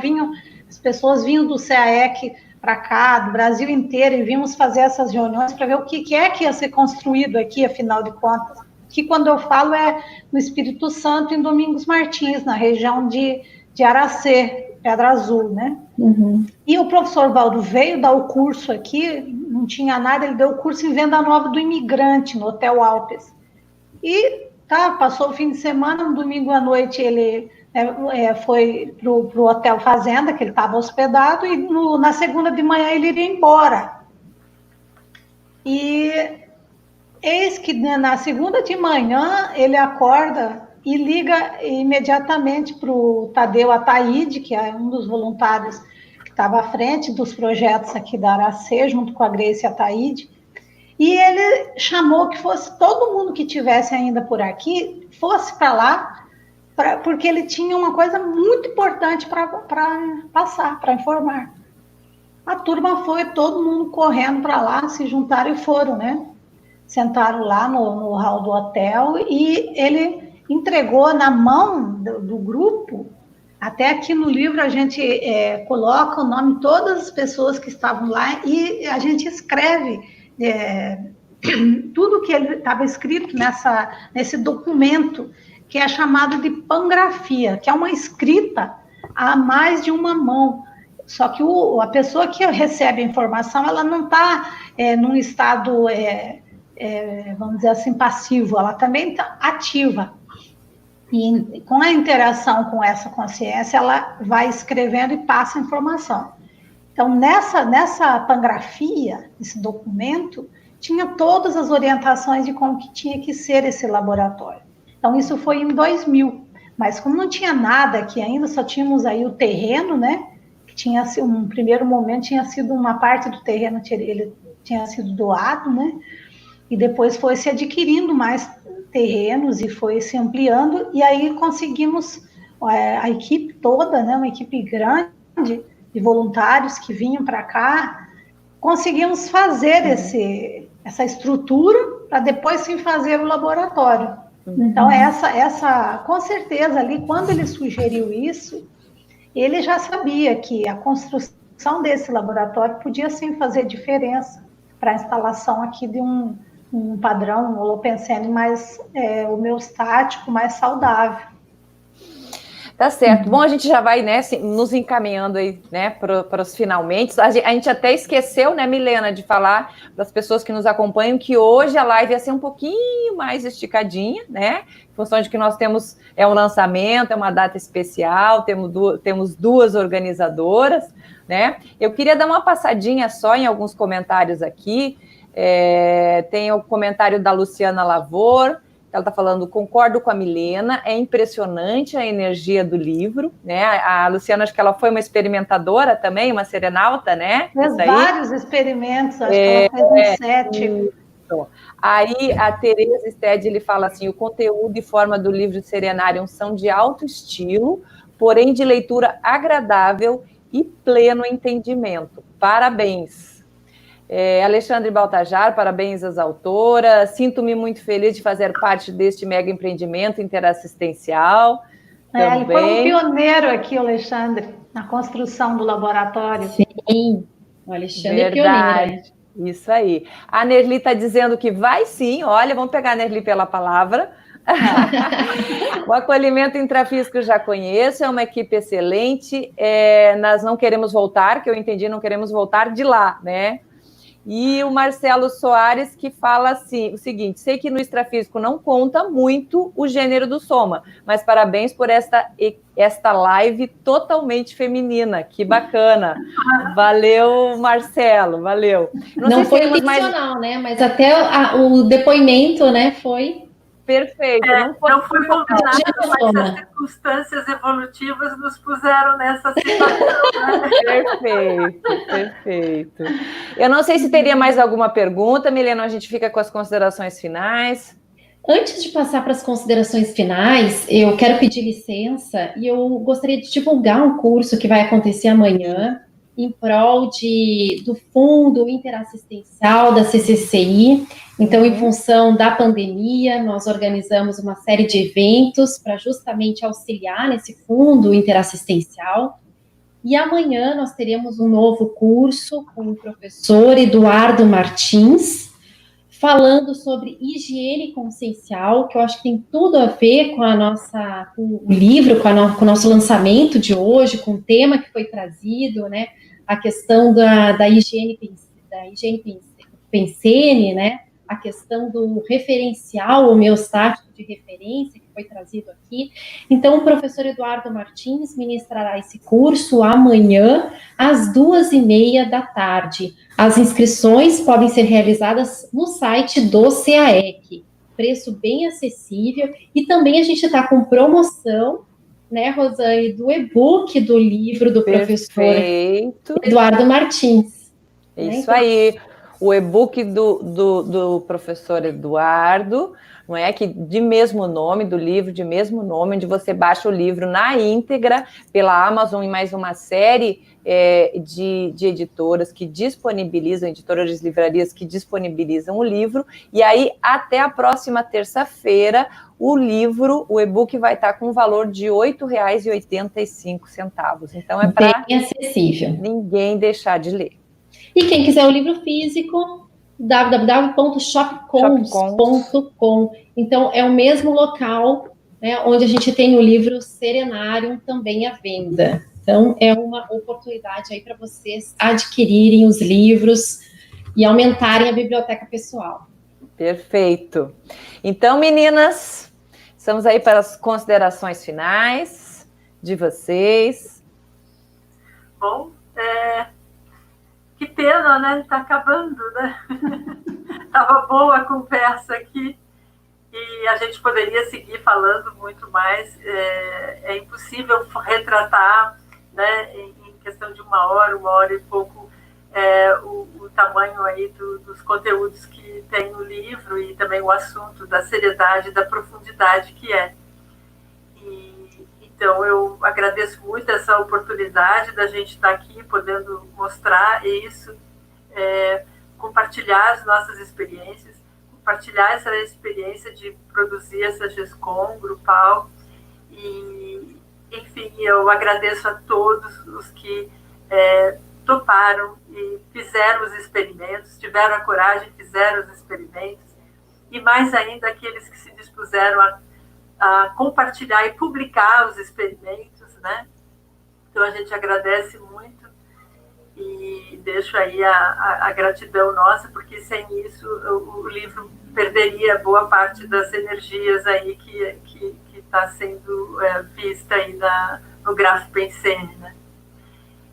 as pessoas vinham do CAEC para cá, do Brasil inteiro, e vimos fazer essas reuniões para ver o que é que ia ser construído aqui, afinal de contas. Que quando eu falo no Espírito Santo, em Domingos Martins, na região de Aracê, Pedra Azul, né? E o professor Valdo veio dar o curso aqui, não tinha nada, ele deu o curso em Venda Nova do Imigrante, no Hotel Alpes. E passou o fim de semana, no domingo à noite ele foi para o Hotel Fazenda, que ele estava hospedado, e na segunda de manhã ele iria embora. E eis que na segunda de manhã ele acorda e liga imediatamente para o Tadeu Ataíde, que é um dos voluntários que estava à frente dos projetos aqui da Aracê, junto com a Grace Ataíde, e ele chamou que fosse todo mundo que tivesse ainda por aqui, fosse para lá, porque ele tinha uma coisa muito importante para passar, para informar. A turma foi, todo mundo correndo para lá, se juntaram e foram, né? Sentaram lá no hall do hotel e ele entregou na mão do grupo. Até aqui no livro a gente coloca o nome de todas as pessoas que estavam lá e a gente escreve tudo que estava escrito nesse documento, que é chamado de pangrafia, que é uma escrita a mais de uma mão. Só que a pessoa que recebe a informação, ela não está num estado, vamos dizer assim, passivo, ela também está ativa. E com a interação com essa consciência, ela vai escrevendo e passa a informação. Então, nessa pangrafia, esse documento, tinha todas as orientações de como que tinha que ser esse laboratório. Então, isso foi em 2000. Mas como não tinha nada aqui ainda, só tínhamos aí o terreno, né? Que tinha sido, um primeiro momento, tinha sido uma parte do terreno, ele tinha sido doado, né? E depois foi se adquirindo mais terrenos e foi se ampliando, e aí conseguimos, a equipe toda, né? Uma equipe grande de voluntários que vinham para cá, conseguimos fazer essa estrutura para depois sim fazer o laboratório. Então, essa, com certeza, ali, quando ele sugeriu isso, ele já sabia que a construção desse laboratório podia, sim, fazer diferença para a instalação aqui de um padrão holopensene mais homeostático, mais saudável. Tá certo. Bom, a gente já vai, né, nos encaminhando aí, né, para os finalmente. A gente até esqueceu, né, Milena, de falar para as pessoas que nos acompanham que hoje a live ia ser um pouquinho mais esticadinha, né, em função de que nós temos um lançamento, é uma data especial, temos duas organizadoras, né. Eu queria dar uma passadinha só em alguns comentários aqui. Tem o comentário da Luciana Lavor. Ela está falando, concordo com a Milena, é impressionante a energia do livro, né? A Luciana, acho que ela foi uma experimentadora também, uma serenauta, né? Fez vários experimentos, acho que ela fez uns 7. Aí a Tereza Stedley fala assim, o conteúdo e forma do livro Serenarium são de alto estilo, porém de leitura agradável e pleno entendimento. Parabéns. Alexandre Baltajar, parabéns às autoras. Sinto-me muito feliz de fazer parte deste mega empreendimento interassistencial. Ele foi um pioneiro aqui, Alexandre, na construção do laboratório. Sim, o Alexandre é pioneiro. Isso aí. A Nerli está dizendo que vai sim. Olha, vamos pegar a Nerli pela palavra. O acolhimento intrafísico já conheço, é uma equipe excelente. Nós não queremos voltar, que eu entendi, não queremos voltar de lá, né? E o Marcelo Soares que fala assim, o seguinte, sei que no extrafísico não conta muito o gênero do soma, mas parabéns por esta live totalmente feminina, que bacana. Valeu, Marcelo, valeu. Não foi intencional, né? Mas até o depoimento, né, foi... Perfeito. Não foi combinado, mas as circunstâncias evolutivas nos puseram nessa situação. Né? Perfeito. Eu não sei se teria mais alguma pergunta, Milena, a gente fica com as considerações finais. Antes de passar para as considerações finais, eu quero pedir licença e eu gostaria de divulgar um curso que vai acontecer amanhã, em prol do Fundo Interassistencial da CCCI. Então, em função da pandemia, nós organizamos uma série de eventos para justamente auxiliar nesse fundo interassistencial. E amanhã nós teremos um novo curso com o professor Eduardo Martins, falando sobre higiene consciencial, que eu acho que tem tudo a ver com com o livro, com o nosso lançamento de hoje, com o tema que foi trazido, né? A questão da higiene pensene, né? A questão do referencial homeostático de referência, que foi trazido aqui. Então, o professor Eduardo Martins ministrará esse curso amanhã, às 14h30 da tarde. As inscrições podem ser realizadas no site do CAEC, preço bem acessível, e também a gente está com promoção, né, Rosane, do e-book do livro do professor Eduardo Martins. Isso aí, o e-book do professor Eduardo, não é? Que de mesmo nome, do livro de mesmo nome, onde você baixa o livro na íntegra pela Amazon e mais uma série de editoras que disponibilizam, editoras de livrarias que disponibilizam o livro, e aí até a próxima terça-feira o e-book vai estar com um valor de R$ 8,85. Então é para bem acessível. Ninguém deixar de ler. E quem quiser o livro físico, www.shopcons.com. Então, é o mesmo local né, onde a gente tem o livro Serenarium também à venda. Então, é uma oportunidade aí para vocês adquirirem os livros e aumentarem a biblioteca pessoal. Perfeito. Então, meninas, estamos aí para as considerações finais de vocês. Bom, que pena, né? Está acabando, né? Estava boa a conversa aqui e a gente poderia seguir falando muito mais. É impossível retratar, né, em questão de uma hora e pouco, o tamanho aí dos conteúdos que tem no livro e também o assunto da seriedade, da profundidade que é. Então, eu agradeço muito essa oportunidade da gente estar aqui, podendo mostrar isso, compartilhar as nossas experiências, compartilhar essa experiência de produzir essa GESCOM grupal. E, enfim, eu agradeço a todos os que toparam e fizeram os experimentos, tiveram a coragem, fizeram os experimentos, e mais ainda aqueles que se dispuseram a compartilhar e publicar os experimentos, né? Então, a gente agradece muito e deixo aí a gratidão nossa, porque sem isso o livro perderia boa parte das energias aí que está sendo vista aí no Graph Pensene, né?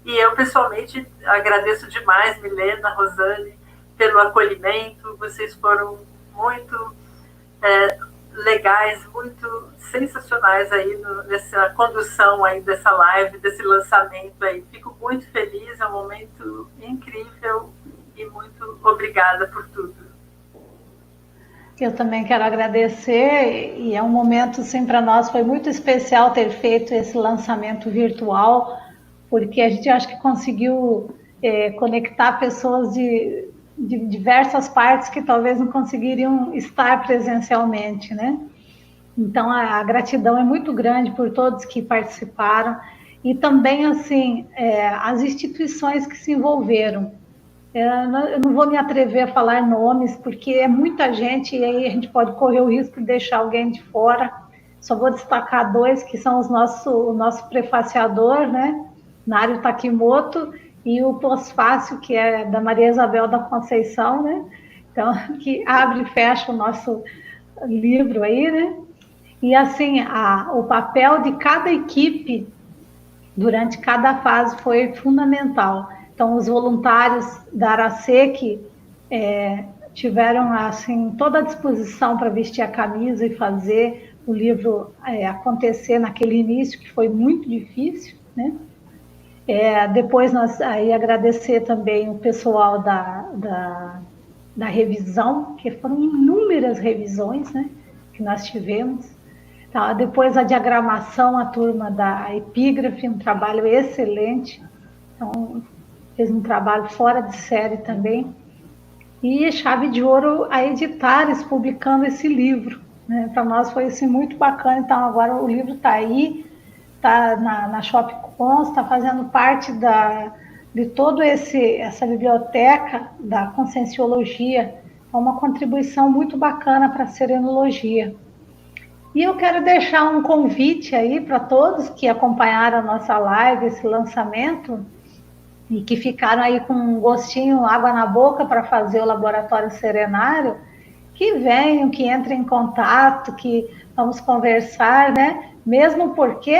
E eu, pessoalmente, agradeço demais, Milena, Rosane, pelo acolhimento. Vocês foram muito legais, muito sensacionais aí nessa condução aí dessa live, desse lançamento aí. Fico muito feliz, é um momento incrível e muito obrigada por tudo. Eu também quero agradecer, e é um momento, sim, para nós foi muito especial ter feito esse lançamento virtual, porque a gente acho que conseguiu conectar pessoas de diversas partes que talvez não conseguiriam estar presencialmente, né? Então, a gratidão é muito grande por todos que participaram e também, assim, as instituições que se envolveram. Eu não vou me atrever a falar nomes, porque é muita gente e aí a gente pode correr o risco de deixar alguém de fora. Só vou destacar dois, que são o nosso prefaciador, né? Nário Takimoto, e o pós-fácil, que é da Maria Isabel da Conceição, né? Então, que abre e fecha o nosso livro aí, né? E assim, o papel de cada equipe durante cada fase foi fundamental. Então, os voluntários da Arasec tiveram assim toda a disposição para vestir a camisa e fazer o livro acontecer naquele início, que foi muito difícil, né? Depois nós aí agradecer também o pessoal da revisão, que foram inúmeras revisões, né, que nós tivemos. Tá, depois a diagramação, a turma da epígrafe, um trabalho excelente. Então, fez um trabalho fora de série também. E chave de ouro a Editares publicando esse livro, né? Para nós foi assim, muito bacana. Então, agora o livro está aí, está na Shopcons, está fazendo parte de toda essa biblioteca da Conscienciologia. É uma contribuição muito bacana para a serenologia. E eu quero deixar um convite aí para todos que acompanharam a nossa live, esse lançamento, e que ficaram aí com um gostinho, água na boca para fazer o Laboratório Serenário, que venham, que entrem em contato, que vamos conversar, né? Mesmo porque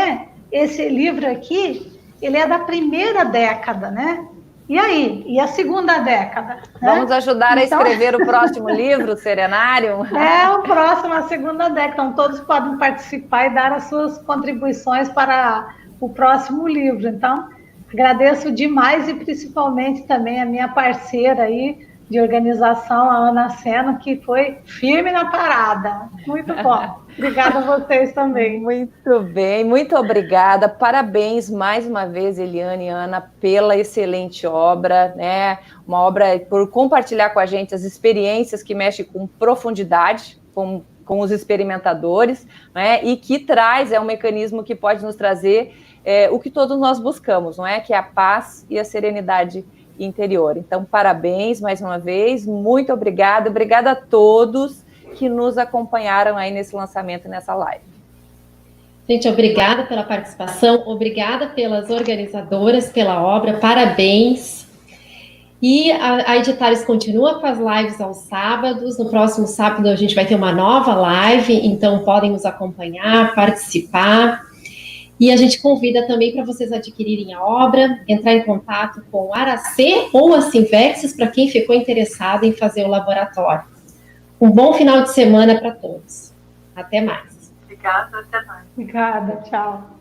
esse livro aqui, ele é da primeira década, né? E aí? E a segunda década? Vamos ajudar a escrever o próximo livro, Serenário? O próximo, a segunda década. Então, todos podem participar e dar as suas contribuições para o próximo livro. Então, agradeço demais e principalmente também a minha parceira aí de organização, a Ana Sena, que foi firme na parada. Muito bom. Obrigada a vocês também. Muito bem, muito obrigada. Parabéns mais uma vez, Eliane e Ana, pela excelente obra, né? Uma obra por compartilhar com a gente as experiências que mexem com profundidade, com os experimentadores, né? E que traz, um mecanismo que pode nos trazer o que todos nós buscamos, não é? Que é a paz e a serenidade interior. Então, parabéns mais uma vez, muito obrigada. Obrigada a todos que nos acompanharam aí nesse lançamento, nessa live. Gente, obrigada pela participação, obrigada pelas organizadoras, pela obra, parabéns. E a Editares continua com as lives aos sábados. No próximo sábado a gente vai ter uma nova live, então podem nos acompanhar, participar. E a gente convida também para vocês adquirirem a obra, entrar em contato com a Aracê ou a Sinvexis para quem ficou interessado em fazer o laboratório. Um bom final de semana para todos. Até mais. Obrigada, até mais. Obrigada, tchau.